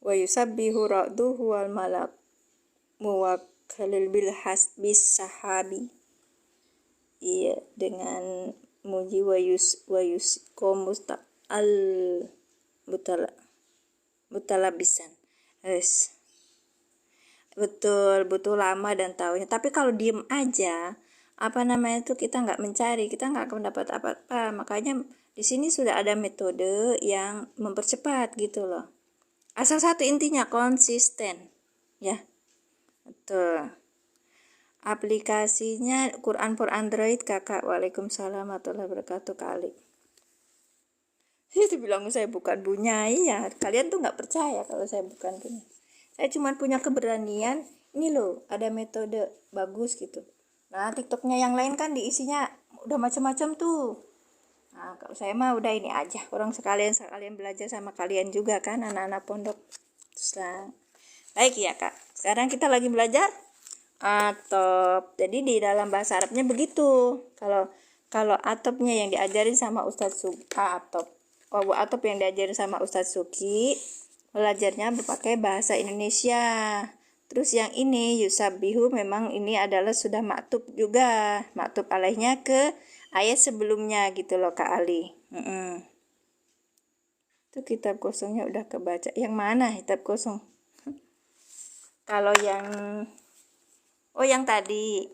wa yusabbihu ra'duhu wal malak muwakkalil bil hasbis sahabi. Iya, dengan muji wa komusta al mutalabisan. Yes. Betul lama dan tahunya. Tapi kalau diem aja, apa namanya itu, kita nggak mencari, kita nggak akan dapat apa-apa. Makanya di sini sudah ada metode yang mempercepat gitu loh. Asal satu intinya konsisten, ya. Betul. Aplikasinya Quran for Android kakak. Waalaikumsalam warahmatullahi wabarakatuh kali. Itu bilang saya bukan bunyai ya. Kalian tuh nggak percaya kalau saya bukan punya. Saya cuma punya keberanian, ini loh ada metode bagus gitu. Nah, TikToknya yang lain kan diisinya udah macam-macam tuh. Nah, kalau saya mah udah ini aja, orang sekalian belajar sama kalian juga kan, anak-anak pondok. Terus lah. Baik ya kak, sekarang kita lagi belajar atop. Jadi di dalam bahasa Arabnya begitu. Kalau atopnya yang diajarin sama Ustadz Suki, atop. Oh, atop yang diajarin sama Ustadz Suki, belajarnya berpakai bahasa Indonesia. Terus yang ini yusabihu memang ini adalah sudah maktub juga, maktub alaihnya ke ayat sebelumnya gitu loh Kak Ali. Itu kitab kosongnya udah kebaca. Yang mana kitab kosong? Kalau yang tadi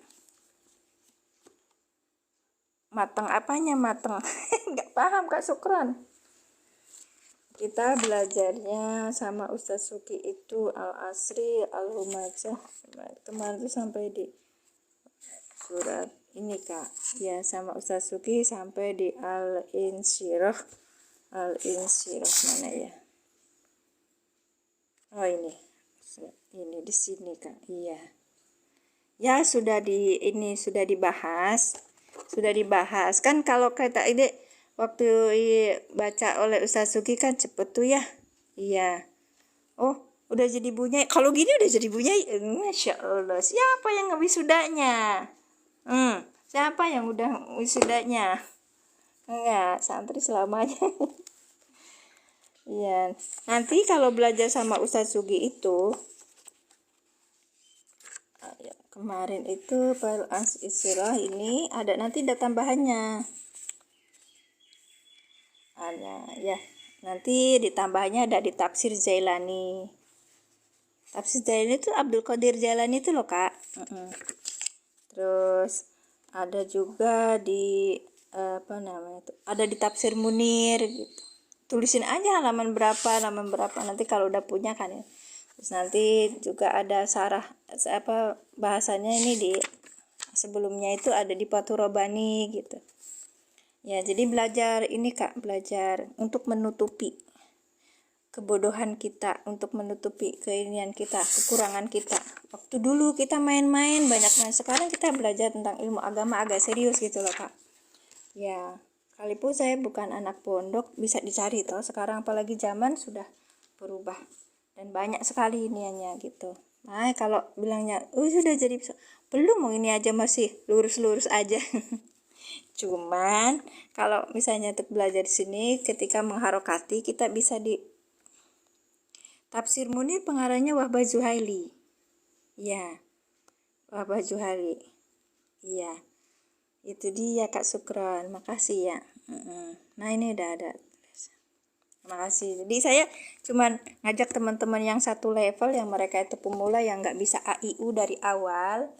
mateng apanya mateng? Nggak paham Kak Sukron. Kita belajarnya sama Ustadz Suki itu Al-Asri, Al-Humajah. Kemarin tuh sampai di surat ini Kak. Ya sama Ustadz Suki sampai di Al-Insyirah. Al-Insyirah mana ya? Oh ini di sini Kak. Iya. Ya sudah dibahas kan. Kalau kata ide waktu baca oleh Ustadz Suki kan cepet tuh ya. Iya. Oh udah jadi bunyai. Kalau gini udah jadi bunyai. Masya Allah. Siapa yang wisudanya? Siapa yang udah wisudanya? Enggak, santri selamanya. Iya. Nanti kalau belajar sama Ustadz Sugi itu kemarin itu Al Isyrah ini ada tambahannya. Ada ya. Nanti ditambahnya ada di tafsir Jailani. Tafsir Jailani itu Abdul Qadir Jailani itu loh Kak. Terus ada juga di ada di tafsir Munir gitu. Tulisin aja halaman berapa nanti kalau udah punya kan ya. Terus nanti juga ada sarah bahasanya ini di sebelumnya itu ada di Fathur-Rabbani gitu. Ya, jadi belajar ini Kak, belajar untuk menutupi kebodohan kita, untuk menutupi keinian kita, kekurangan kita. Waktu dulu kita main-main, banyak main. Sekarang kita belajar tentang ilmu agama agak serius gitu loh Kak. Ya, sekalipun saya bukan anak pondok, bisa dicari toh. Sekarang apalagi zaman sudah berubah. Dan banyak sekali iniannya gitu. Nah, kalau bilangnya, sudah jadi belum, mau ini aja masih lurus-lurus aja. Cuman kalau misalnya untuk belajar di sini ketika mengharokati kita bisa di Tafsir Munir pengarangnya Wahbah Zuhaili. Ya, Wahbah Zuhaili. Iya. Itu dia Kak Sukron. Makasih ya. Nah, ini udah ada. Terima kasih. Jadi saya cuman ngajak teman-teman yang satu level, yang mereka itu pemula yang nggak bisa AIU dari awal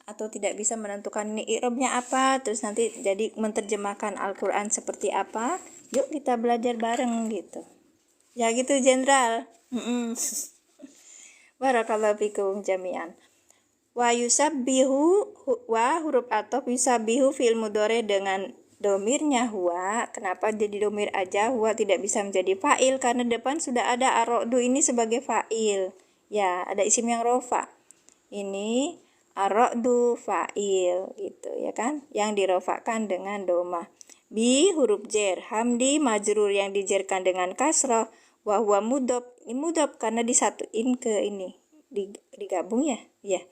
atau tidak bisa menentukan ini i'rabnya apa, terus nanti jadi menerjemahkan Al-Quran seperti apa. Yuk kita belajar bareng gitu. Ya gitu Jenderal. Barakallahu fikum jami'an. Wa yusabbihu wa huruf atop yusabbihu fi'il mudhari dengan domirnya huwa. Kenapa jadi domir aja? Huwa tidak bisa menjadi fa'il karena depan sudah ada ar-ra'du ini sebagai fa'il. Ya, ada isim yang rofa. Ini ar-ra'du fa'il gitu ya kan, yang dirofakan dengan doma. Bi huruf jer, hamdi majrur yang dijerkan dengan kasrah, wa huwa mudhof. Ini mudhof karena disatuin ke ini, digabung ya. Ya.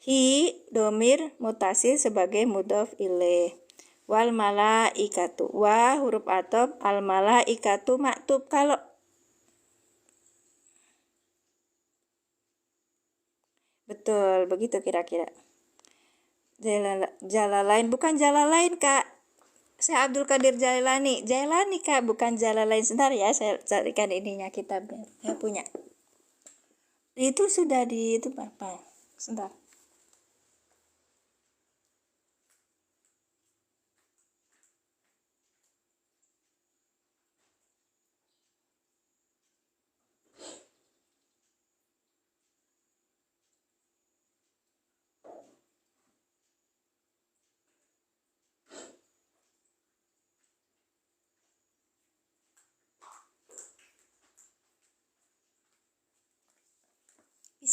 Hi domir mutasil sebagai mudhof ilaih. Wal malaikatu, wa huruf atop, al malaikatu maktub. Kalau betul begitu kira-kira. Jalalain bukan Jalalain Kak. Saya Abdul Qadir Jailani Kak, bukan Jalalain. Sebentar ya, saya carikan ininya kitabnya. Saya punya. Itu sudah di itu apa? Sebentar.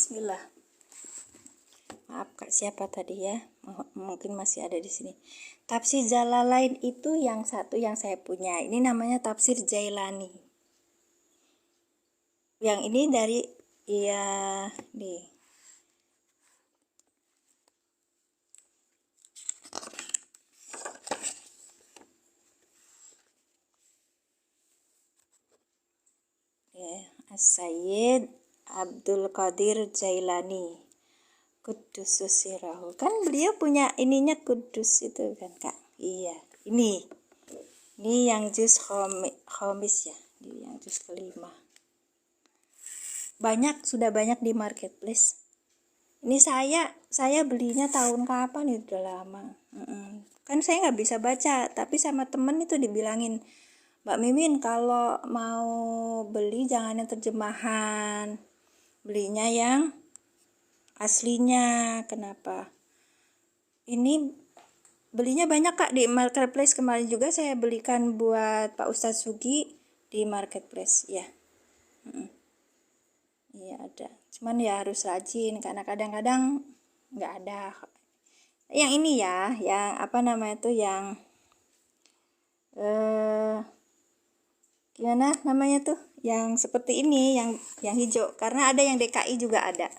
Bismillah. Maaf Kak, siapa tadi ya? Mungkin masih ada di sini. Tafsir Jalalain itu yang satu yang saya punya. Ini namanya Tafsir Jailani. Yang ini dari nih. As-Sayyid Abdul Qadir Jailani Kudus Sirahu. Kan beliau punya ininya Kudus itu kan Kak. Iya, ini yang juz khomis ya, ini yang juz kelima. Sudah banyak di marketplace. Ini saya belinya tahun kapan itu, udah lama. Kan saya nggak bisa baca, tapi sama temen itu dibilangin, Mbak Mimin kalau mau beli jangan yang terjemahan, belinya yang aslinya. Kenapa? Ini belinya banyak Kak di marketplace. Kemarin juga saya belikan buat Pak Ustadz Sugi di marketplace ya. Iya ada, cuman ya harus rajin karena kadang-kadang nggak ada. Yang ini ya, yang apa namanya itu, yang gimana namanya tuh, yang seperti ini, yang hijau, karena ada yang DKI juga ada,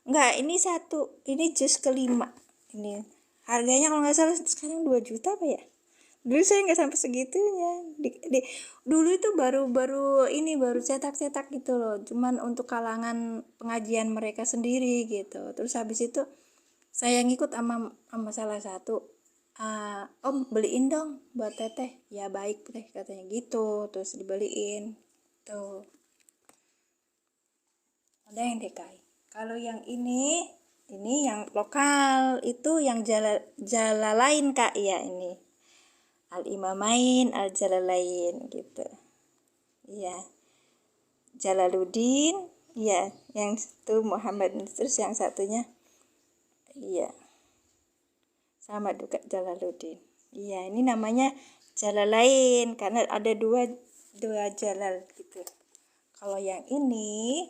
enggak, ini satu, ini juz kelima, ini harganya kalau nggak salah sekarang 2 juta apa ya. Dulu saya nggak sampai segitunya. Dulu itu baru cetak gitu loh, cuman untuk kalangan pengajian mereka sendiri gitu. Terus habis itu saya ngikut sama salah satu, Om beliin dong buat teteh. Ya baik deh katanya gitu, terus dibeliin tuh. Ada yang DKI. Kalau yang ini yang lokal itu yang Jalalain Kak ya, ini Al-Imamain Al-Jalalain gitu. Iya. Jalaluddin, iya, yang itu Muhammad, terus yang satunya iya. Sama juga Jalaluddin. Iya, ini namanya Jalalain karena ada dua Jalal gitu. Kalau yang ini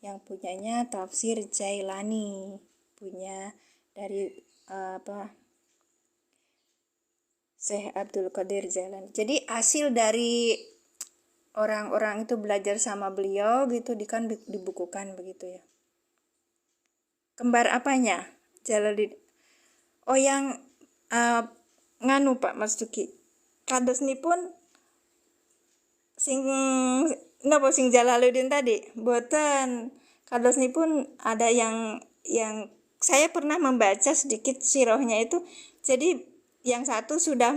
yang punyanya Tafsir Jailani, punya dari Syekh Abdul Qadir Jailani. Jadi hasil dari orang-orang itu belajar sama beliau gitu, kan dibukukan begitu ya. Kembar apanya? Jalaluddin. Oh yang nganu Pak Mas Duki. Kados nipun sing Jalaluddin tadi. Boten. Kados nipun ada yang saya pernah membaca sedikit sirohnya itu. Jadi yang satu sudah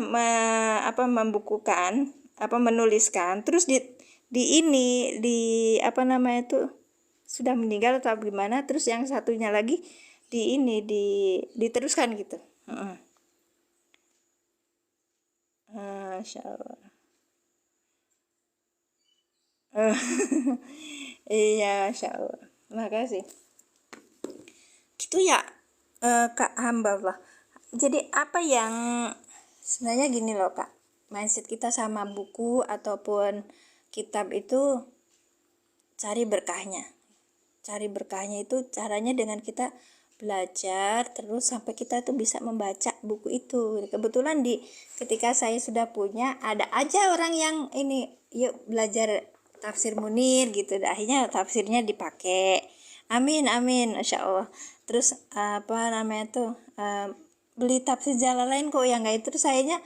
membukukan, menuliskan, terus di apa namanya itu sudah meninggal atau gimana, terus yang satunya lagi diteruskan gitu. Masya Allah. Iya, Masya Allah. Terima kasih. Gitu ya, Kak hamba Allah. Jadi apa yang sebenarnya gini loh Kak, mindset kita sama buku ataupun kitab itu cari berkahnya. Cari berkahnya itu caranya dengan kita belajar terus sampai kita tuh bisa membaca buku itu. Kebetulan ketika saya sudah punya, ada aja orang yang ini, yuk belajar tafsir Munir gitu. Akhirnya tafsirnya dipakai. Amin, Masya Allah. Terus apa namanya tuh, beli tafsir Jalalain kok yang nggak itu. Terus sayanya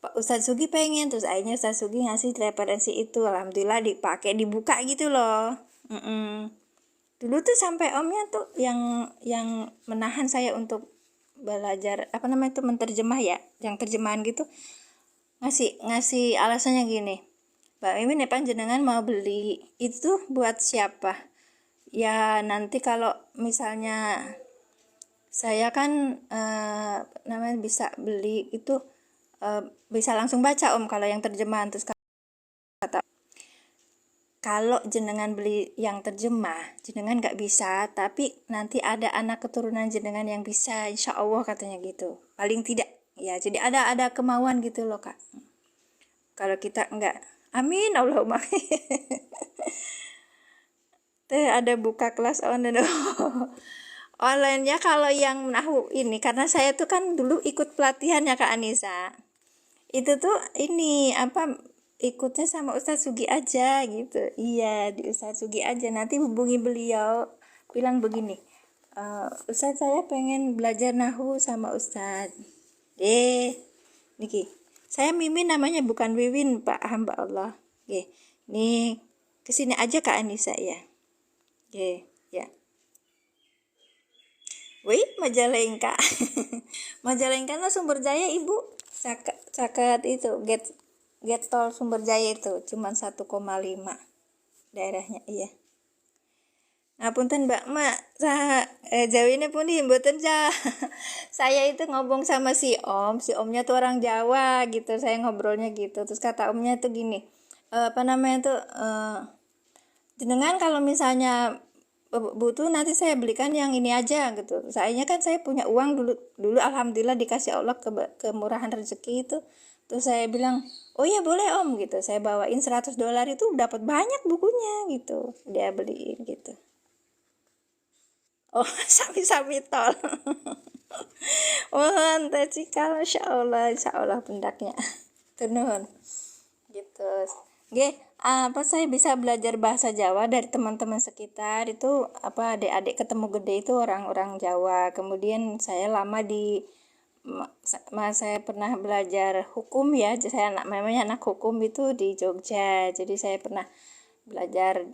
Pak Ustadz Sugi pengen, terus akhirnya Ustadz Sugi ngasih referensi itu, alhamdulillah dipakai, dibuka gitu loh. Dulu tuh sampai omnya tuh yang menahan saya untuk belajar menterjemah ya, yang terjemahan gitu, ngasih alasannya gini, Mbak Mimin ya panjenengan mau beli itu buat siapa? Ya nanti kalau misalnya saya kan bisa beli itu, bisa langsung baca Om kalau yang terjemahan. Terus kata, kalau jenengan beli yang terjemah, jenengan gak bisa, tapi nanti ada anak keturunan jenengan yang bisa, insya Allah katanya gitu, paling tidak ya. Jadi ada kemauan gitu loh Kak. Kalau kita enggak, amin Allahumma. Teh ada buka kelas online. Online-nya kalau yang nahu ini, karena saya tuh kan dulu ikut pelatihannya Kak Anissa. Itu tuh ini apa, ikutnya sama Ustadz Sugi aja gitu. Iya, di Ustadz Sugi aja. Nanti hubungi beliau, bilang begini, Ustadz saya pengen belajar nahu sama Ustadz. Niki, saya Mimin namanya, bukan Wiwin Pak hamba Allah. Nih kesini aja Kak Anissa ya. Ya. Wih, Majalengka. Majalengka lah Sumberjaya Ibu. Caket itu get tol Sumberjaya itu cuman 1,5 daerahnya, iya. Nah, punten Mbak Mak, Jawa ini pun mboten ja. Saya itu ngomong sama si omnya tuh orang Jawa gitu, saya ngobrolnya gitu. Terus kata omnya tuh gini, apa namanya tuh, jenengan kalau misalnya butuh nanti saya belikan yang ini aja gitu. Sayanya kan saya punya uang dulu alhamdulillah dikasih Allah kemurahan rezeki itu. Terus saya bilang, oh iya boleh om gitu. Saya bawain $100 itu dapat banyak bukunya gitu. Dia beliin gitu. Oh, sami-sami tol. Oh, ente cikal, insya Allah pendaknya. Tenun. Gitu. Apa saya bisa belajar bahasa Jawa dari teman-teman sekitar itu, apa adik-adik ketemu gede itu orang-orang Jawa. Kemudian saya lama saya pernah belajar hukum ya. Saya memangnya anak hukum itu di Jogja. Jadi saya pernah belajar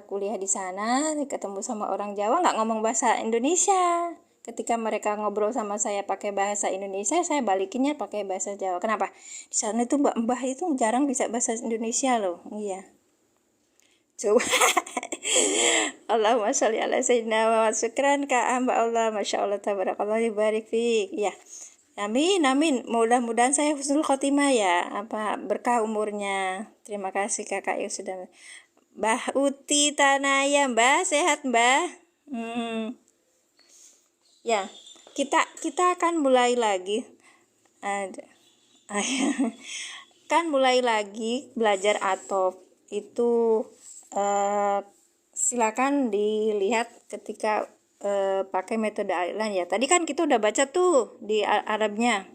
kuliah di sana, ketemu sama orang Jawa nggak ngomong bahasa Indonesia. Ketika mereka ngobrol sama saya pakai bahasa Indonesia, saya balikinnya pakai bahasa Jawa. Kenapa? Di sana itu mbah itu jarang bisa bahasa Indonesia loh. Iya. Coba. Allahumma sholli ala sayyidina Muhammad. Syukran Kak hamba Allah, masya Allah tabarakallah barik fik. Ya. Amin, amin. Mudah-mudahan saya husnul khotimah ya. Berkah umurnya. Terima kasih kakak yang sudah. Mbah Uti Tanaya, Mbah sehat Mbah. Ya, kita akan mulai lagi. Kan mulai lagi belajar atof itu. Silakan dilihat ketika pakai metode Al-Ilan ya. Tadi kan kita udah baca tuh di Arabnya.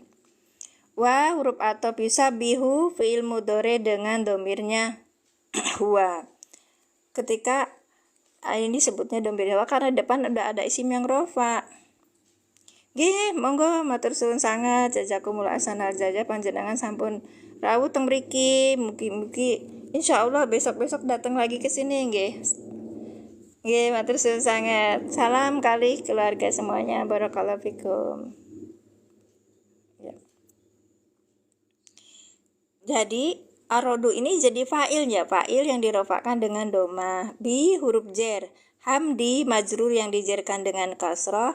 Wa huruf atof bisa bihu fi'il mudhari dengan domirnya huwa. Ketika ini sebutnya domir Jawa karena depan udah ada isim yang rofa. Monggo matur suwun sangat, jazakumullah ahsanal jazaa, panjenengan sampun rawuh teng mriki. Mugi-mugi insyaallah besok-besok datang lagi ke sini nggih. Matur suwun sangat. Salam kali keluarga semuanya. Barakallahu fikum. Ya. Jadi arodu ini jadi fa'ilnya, fa'il yang dirofakkan dengan doma. Bi huruf jer, hamdi majrur yang dijerkan dengan kasroh,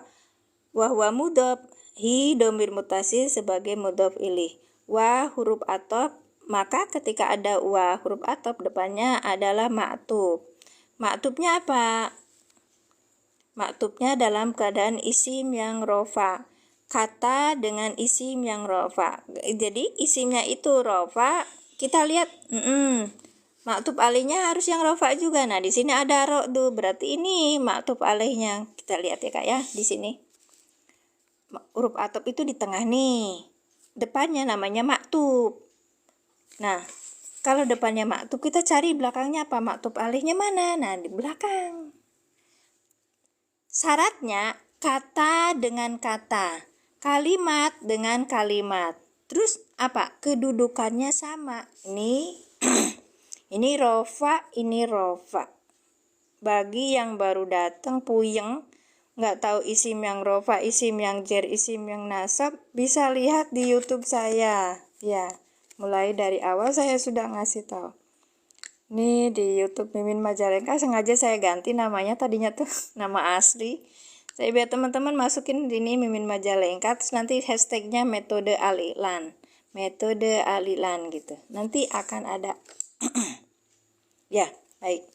wahwa mudhof, hi domir mutasil sebagai mudhof ilih. Wa huruf atof, maka ketika ada wa huruf atof depannya adalah ma'tub. Ma'tubnya apa? Ma'tubnya dalam keadaan isim yang rofa. Kata dengan isim yang rofa. Jadi isimnya itu rofa. Kita lihat, maktub alihnya harus yang rofa juga. Nah, di sini ada ro'du, berarti ini maktub alihnya. Kita lihat ya Kak ya, di sini. Huruf atop itu di tengah nih. Depannya namanya maktub. Nah, kalau depannya maktub, kita cari belakangnya apa? Maktub alihnya mana? Nah, di belakang. Syaratnya kata dengan kata, kalimat dengan kalimat. Terus apa? Kedudukannya sama. Ini rofa, ini rofa. Bagi yang baru datang puyeng, nggak tahu isim yang rofa, isim yang jer, isim yang nasab, bisa lihat di YouTube saya. Ya, mulai dari awal saya sudah ngasih tahu. Ini di YouTube Mimin Majalengka, sengaja saya ganti namanya, tadinya tuh nama asli. Saya biar teman-teman masukin ini Mimin Majalengka, terus nanti hashtagnya metode Al-Ilan. Metode Al-Ilan gitu. Nanti akan ada. Ya, baik.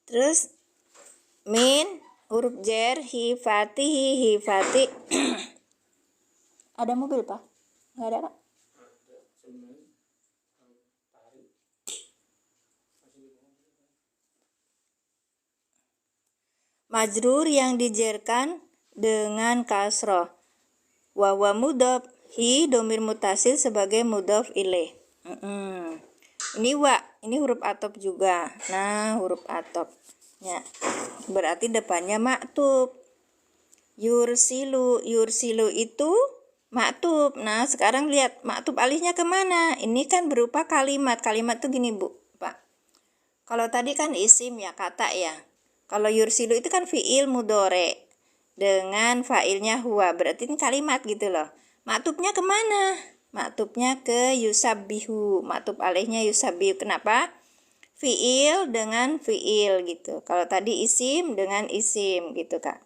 Terus min huruf jer, hifati, hifati. Ada mobil Pak? Nggak ada Pak? majrur yang dijerkan dengan kasroh. Wawa mudhof, hi domir mutasil sebagai mudhof ilaih. Ini wa, ini huruf atop juga. Nah, huruf atop. Ya. Berarti depannya maktub. Yursilu, yursilu itu maktub. Nah, sekarang lihat maktub alihnya kemana? Ini kan berupa kalimat. Kalimat tuh gini, Bu, Pak. Kalau tadi kan isim ya, kata ya. Kalau yursilu itu kan fi'il mudhore dengan fa'ilnya huwa. Berarti ini kalimat gitu loh. Maktubnya kemana? Maktubnya ke yusabbihu. Maktub alihnya yusabbihu. Kenapa? Fi'il dengan fi'il gitu. Kalau tadi isim dengan isim gitu, Kak.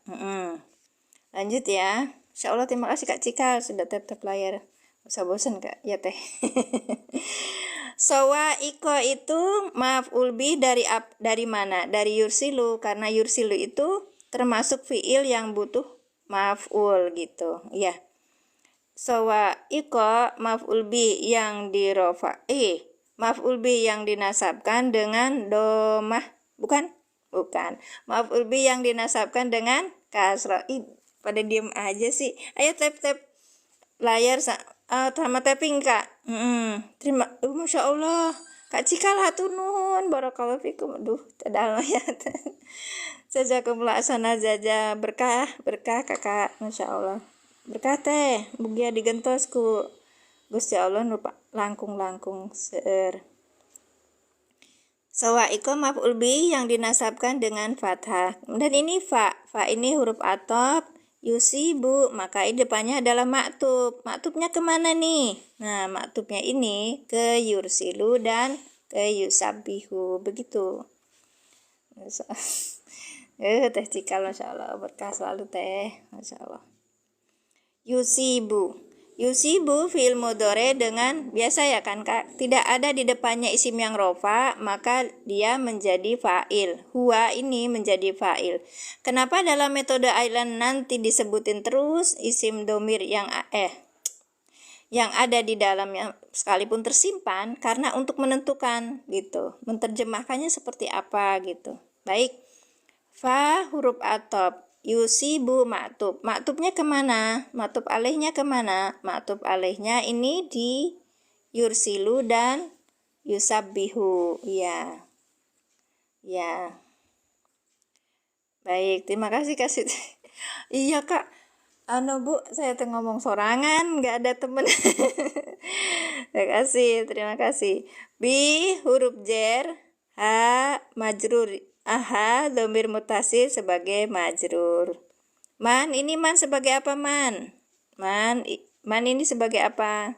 Lanjut ya. Insya Allah terima kasih Kak Cikal sudah tap-tap layar. Usah bosan Kak, ya teh. Sowa iko itu maf'ul bi dari mana? Dari yursilu, karena yursilu itu termasuk fi'il yang butuh maf'ul gitu. Ya. Sowa iko maf'ul bi yang maf'ul bi yang dinasabkan dengan domah, bukan? Bukan. Maf'ul bi yang dinasabkan dengan kasrah. Pada diem aja sih. Ayo tap-tap layar sama tapping Kak. Terima, Masya Allah. Kak Cikal hatur nuhun, barakallahu fikum. Aduh, tadal ya. Jazakumullah asana jaja berkah Kakak, Masya Allah. Berkah teh, bugia digentosku. Gusti Allah nupa langkung seueur. Sawa iko maf'ul bi yang dinasabkan dengan fathah. Dan ini fa ini huruf atop. Yusibu, maka ini depannya adalah maktub. Maktubnya kemana nih? Nah, maktubnya ini ke yursilu dan ke yusabbihu. Begitu. Teh Cikal, Masya Allah. Berkah selalu teh. Masya Allah. Yusibu. Yusibu fi'il mudhore dengan biasa ya kan Kak, tidak ada di depannya isim yang rofa, maka dia menjadi fa'il. Huwa ini menjadi fa'il. Kenapa dalam metode Island nanti disebutin terus isim domir yang ada di dalamnya sekalipun tersimpan, karena untuk menentukan gitu, menerjemahkannya seperti apa gitu. Baik. Fa huruf atop. Yusibu maktub. Maktubnya kemana? Maktub alihnya kemana? Maktub alihnya ini di yursilu dan yusabbihu. Ya. Ya. Baik, terima kasih kasih. Iya Kak. Bu, saya tuh ngomong sorangan, nggak ada temen. Terima kasih. Bi huruf jer, ha majrur. Aha, domir mutasil sebagai majrur. Man, ini man sebagai apa man? Man ini sebagai apa?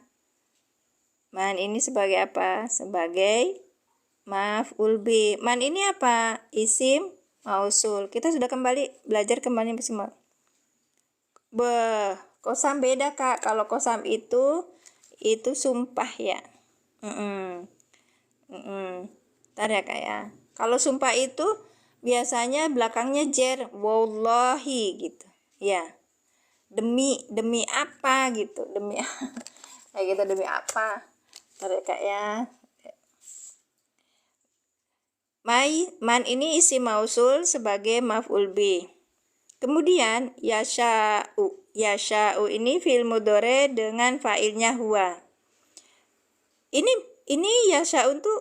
Man ini sebagai apa? Sebagai maf'ul bi. Man ini apa? Isim mausul. Kita sudah belajar kembali bersama. Kosam beda Kak. Kalau kosam itu sumpah ya. Ntar ya Kak ya. Kalau sumpah itu biasanya belakangnya jer, wallahi gitu. Ya. Demi apa gitu. Demi kayak gitu, demi apa. Ntar ya Kak ya. Man ini isi mausul sebagai maf'ul bi. Kemudian yasha'u ini fi'il mudhore dengan fa'ilnya huwa. Ini yasha'u itu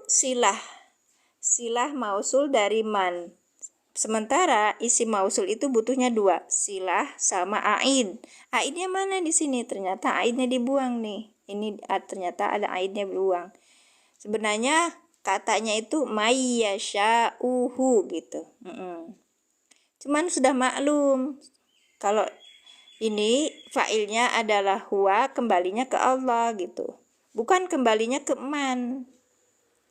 silah mausul dari man. Sementara isi mausul itu butuhnya dua, silah sama aid. Aidnya mana di sini? Ternyata aidnya dibuang nih. Ini ternyata ada aidnya dibuang. Sebenarnya katanya itu mayyasha'uhu gitu. Cuman sudah maklum kalau ini fa'ilnya adalah huwa, kembalinya ke Allah gitu. Bukan kembalinya ke man.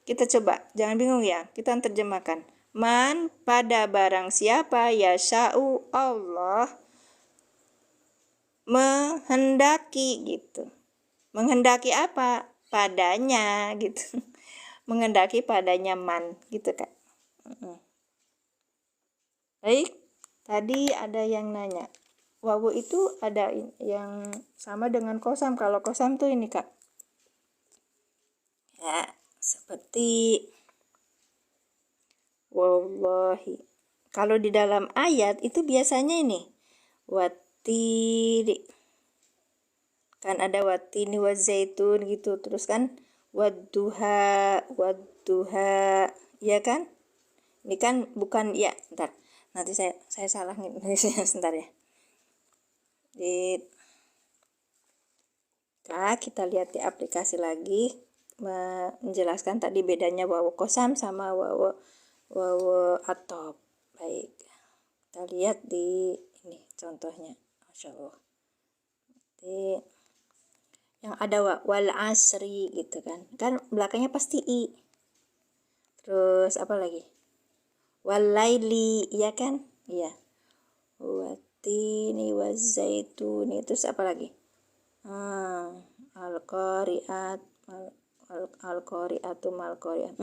Kita coba, jangan bingung ya. Kita terjemahkan. Man pada barang siapa yasha'u Allah menghendaki gitu. Menghendaki apa? Padanya gitu. Menghendaki padanya man gitu Kak. Baik, tadi ada yang nanya. Wawu itu ada yang sama dengan kosam. Kalau kosam tuh ini Kak. Ya, seperti wallahi. Kalau di dalam ayat itu biasanya ini watini, kan ada watini wa zaitun gitu, terus kan wadduha, ya kan? Ini kan bukan, ya bentar, nanti saya salah nulisnya sebentar ya. Nah, kita lihat di aplikasi lagi menjelaskan tadi bedanya wawu kosam sama wawu atop. Baik, kita lihat di ini contohnya. Masya Allah. Jadi, yang ada wal asri gitu kan belakangnya pasti i. Terus apa lagi? Wal laili, iya kan? Iya. Watini wazaituni, terus apa lagi? Al-qari'at, al-qari'atu mal-qari'at.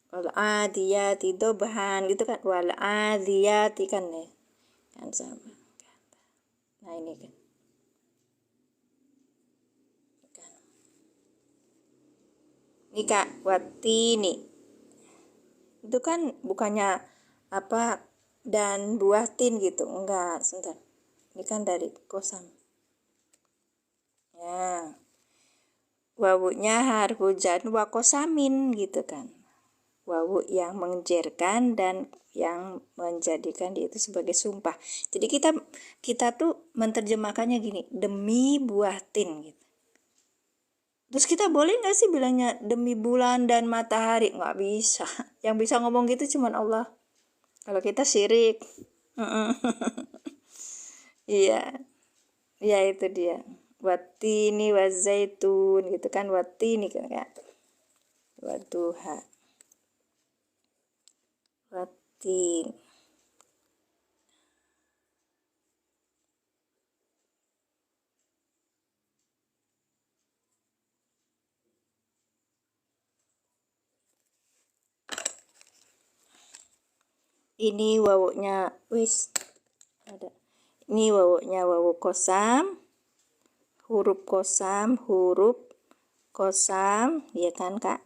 Wal adiyati dobhan gitu kan, wal adiyati kan ya. Kan sama. Nah, ini kan. Ini Kak, watini. Itu kan bukannya apa dan buah tin gitu, enggak, sebentar. Ini kan dari kosam. Ya. Wawunya harfu jar wa kosamin gitu kan. Wawu yang menjerkan dan yang menjadikan dia itu sebagai sumpah. Jadi kita tuh menerjemahkannya gini, demi buah tin gitu. Terus kita boleh nggak sih bilangnya demi bulan dan matahari? Nggak bisa. Yang bisa ngomong gitu cuman Allah. Kalau kita syirik. Iya. Ya itu dia. Watini wazaitun gitu kan, watini kan ya. Waduha. Watin. Ini wawunya wis ada. Ini wawunya wawu kosam, huruf kosam, ya kan Kak?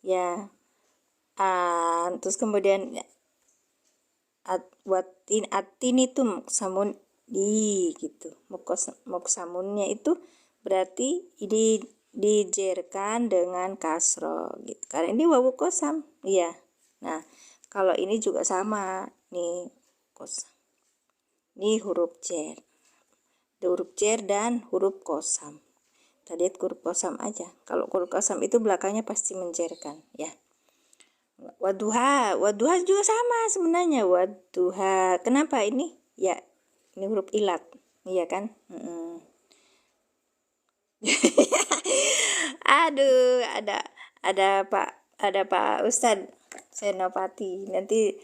Ya. Terus kemudian atin itu muksamun di gitu. Muksamunnya itu berarti ini dijerkan dengan kasro gitu. Karena ini wawu kosam, iya. Nah, kalau ini juga sama nih kosam. Ini huruf jer. Huruf jer dan huruf kosam. Tadi huruf kosam aja. Kalau huruf kosam itu belakangnya pasti menjerkan, ya. Waduha juga sama sebenarnya, waduha. Kenapa ini? Ya, ini huruf ilat, iya kan? Aduh, ada Pak Ustadz Senopati. Nanti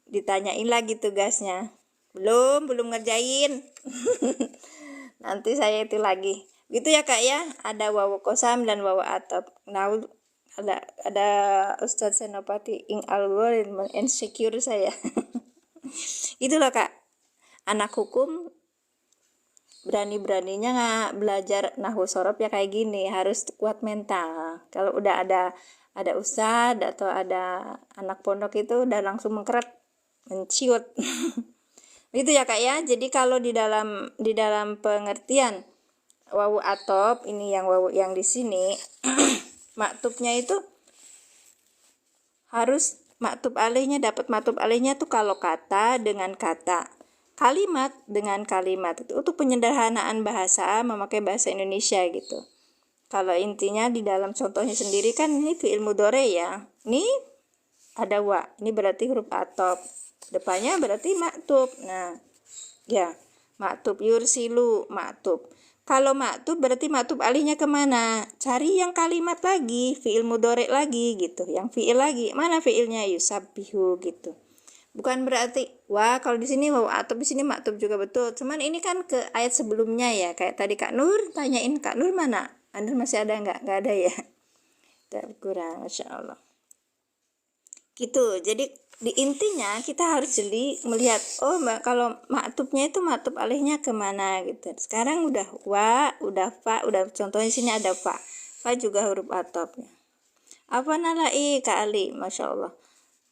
ditanyain lagi tugasnya. Belum ngerjain. Nanti saya itu lagi. Gitu ya Kak ya. Ada wawu kosam dan wawu atop. Nah, ada Ustadz Senopati ing algoritma insecure saya. Itu loh Kak. Anak hukum berani-beraninya nggak belajar nahwu sorof ya kayak gini, harus kuat mental. Kalau udah ada ustadz atau ada anak pondok itu udah langsung menciut. Itu ya Kak ya. Jadi kalau di dalam pengertian wawu atop ini, yang wawu yang di sini maktubnya itu harus maktub alihnya, dapat maktub alihnya tuh kalau kata dengan kata, kalimat dengan kalimat. Itu untuk penyederhanaan bahasa, memakai bahasa Indonesia gitu. Kalau intinya di dalam contohnya sendiri kan ini fi'il mudhari ya. Ini ada wa, ini berarti huruf atop. Depannya berarti maktub. Nah, ya, maktub yursilu, maktub. Kalau maktub berarti maktub alihnya kemana? Cari yang kalimat lagi, fi'il mudhari lagi gitu, yang fi'il lagi. Mana fi'ilnya? Yusabbihu gitu. Bukan berarti wah kalau di sini wawu atop, di sini maktub juga betul. Cuman ini kan ke ayat sebelumnya ya. Kayak tadi Kak Nur tanyain, Kak Nur mana? Anda masih ada nggak? Nggak ada ya. Tidak kurang, Masya Allah. Gitu. Jadi di intinya kita harus jeli melihat, oh kalau maktubnya itu maktub alihnya kemana gitu. Sekarang udah wa, udah fa, udah contohnya sini ada fa juga huruf atopnya. Apa nalai Kak Ali, Masya Allah.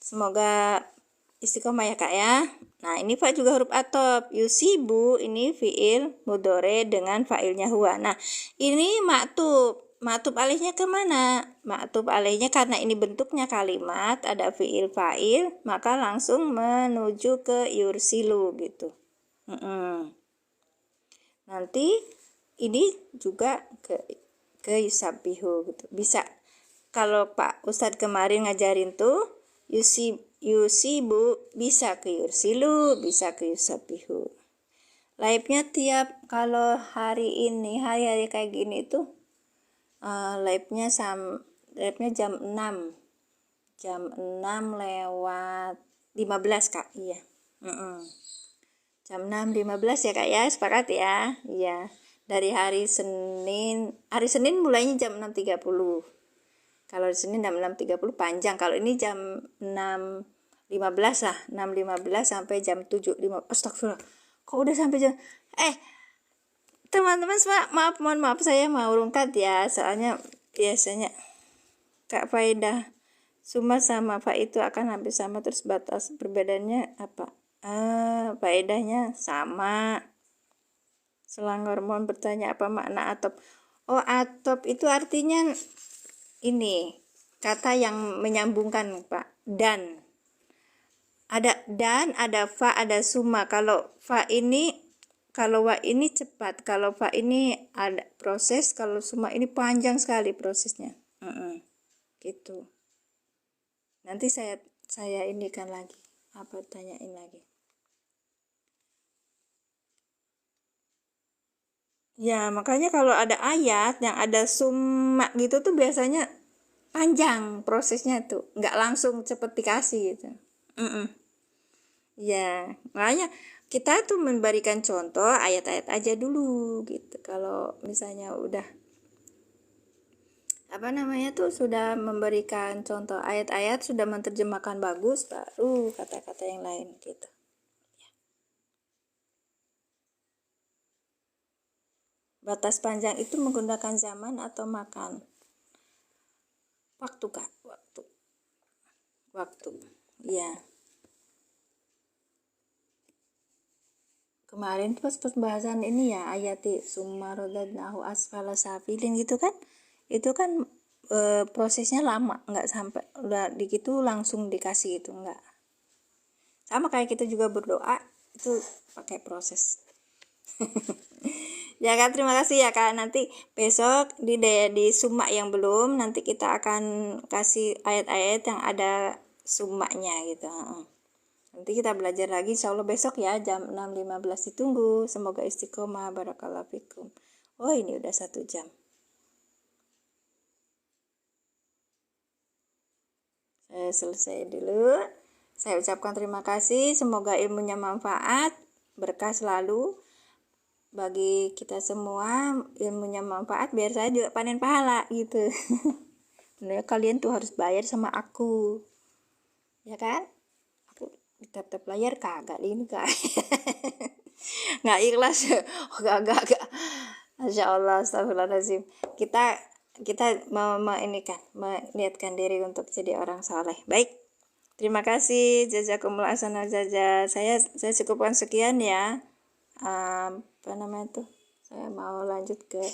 Semoga istiqomah ya kak ya. Nah ini fa juga huruf atop. Yusibu ini fiil mudhore dengan fa'ilnya huwa. Nah ini maktub. Maktub alihnya kemana? Maktub alihnya karena ini bentuknya kalimat, ada fiil fa'il, maka langsung menuju ke yursilu gitu. Nanti ini juga ke yusabihu gitu. Bisa kalau Pak Ustadz kemarin ngajarin tuh yusibu bisa ke yursilu, bisa ke yusabihu. Live-nya tiap kalau hari ini hari-hari kayak gini tuh live-nya jam 6 lewat 15 kak. Iya. Jam 6.15 ya kak ya, sepakat ya. Iya. Dari hari Senin mulainya jam 6.30. Kalau di Senin jam 6.30 panjang. Kalau ini jam 6.15 lah, 6.15 sampai jam 7.15. Astagfirullah. Kok udah sampai jam teman-teman semua, mohon maaf saya mau rungkat ya, soalnya biasanya Kak Faidah summa sama fa itu akan hampir sama, terus batas perbedaannya apa? Faedahnya sama. Selang hormon bertanya apa makna atop. Oh, atop itu artinya ini kata yang menyambungkan Pak. Dan ada fa, ada summa. Kalau fa ini, kalau wa ini cepat, kalau fa ini ada proses, kalau summa ini panjang sekali prosesnya. Gitu. Nanti saya indikan lagi, tanyain lagi. Ya, makanya kalau ada ayat yang ada summa gitu tuh biasanya panjang prosesnya tuh, nggak langsung cepet dikasih gitu. Ya, makanya kita tuh memberikan contoh ayat-ayat aja dulu gitu. Kalau misalnya udah sudah memberikan contoh ayat-ayat, sudah menerjemahkan bagus, baru kata-kata yang lain gitu. Batas panjang itu menggunakan zaman atau makan? Waktu kak, waktu. Ya. Kemarin pas pembahasan ini ya ayati summa radadnahu asfala safilin gitu kan, itu kan prosesnya lama, nggak sampai udah digitu langsung dikasih itu, nggak. Sama kayak kita juga berdoa itu pakai proses. Ya kak, terima kasih ya kak. Nanti besok di summa yang belum, nanti kita akan kasih ayat-ayat yang ada summanya gitu. Nanti kita belajar lagi insyaallah besok ya jam 6.15 ditunggu. Semoga istiqomah, barakallahu fikum. Oh ini udah 1 jam. Saya selesai dulu. Saya ucapkan terima kasih. Semoga ilmunya manfaat, berkah selalu bagi kita semua. Ilmunya manfaat biar saya juga panen pahala gitu. Bener, kalian tuh harus bayar sama aku, ya kan? Tap-tap layar kagak ini kak. Nggak ikhlas. Gak. Masya Allah, astagfirullahaladzim. Kita mau meniatkan diri untuk jadi orang saleh. Baik, terima kasih. Jazakumullah ahsanal jazaa. Saya cukupkan sekian ya. Saya mau lanjut ke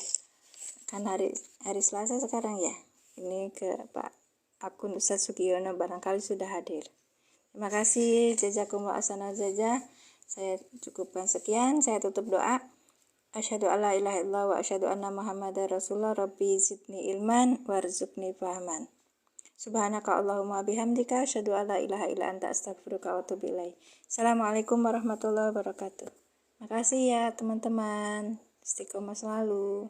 kan hari Selasa sekarang ya. Ini ke Pak akun Ustadz Sugiono, barangkali sudah hadir. Terima kasih, jazakumullah ahsanal jazaa. Saya cukupkan sekian, saya tutup doa. Asyhadu alla ilaha illallah wa asyhadu anna Muhammadar Rasulullah. Rabbi zidni ilman warzuqni fahman. Subhanaka Allahumma bihamdika asyhadu alla ilaha illa anta astaghfiruka wa atubu ilaik. Assalamualaikum warahmatullahi wabarakatuh. Makasih ya teman-teman. Istiqomah selalu.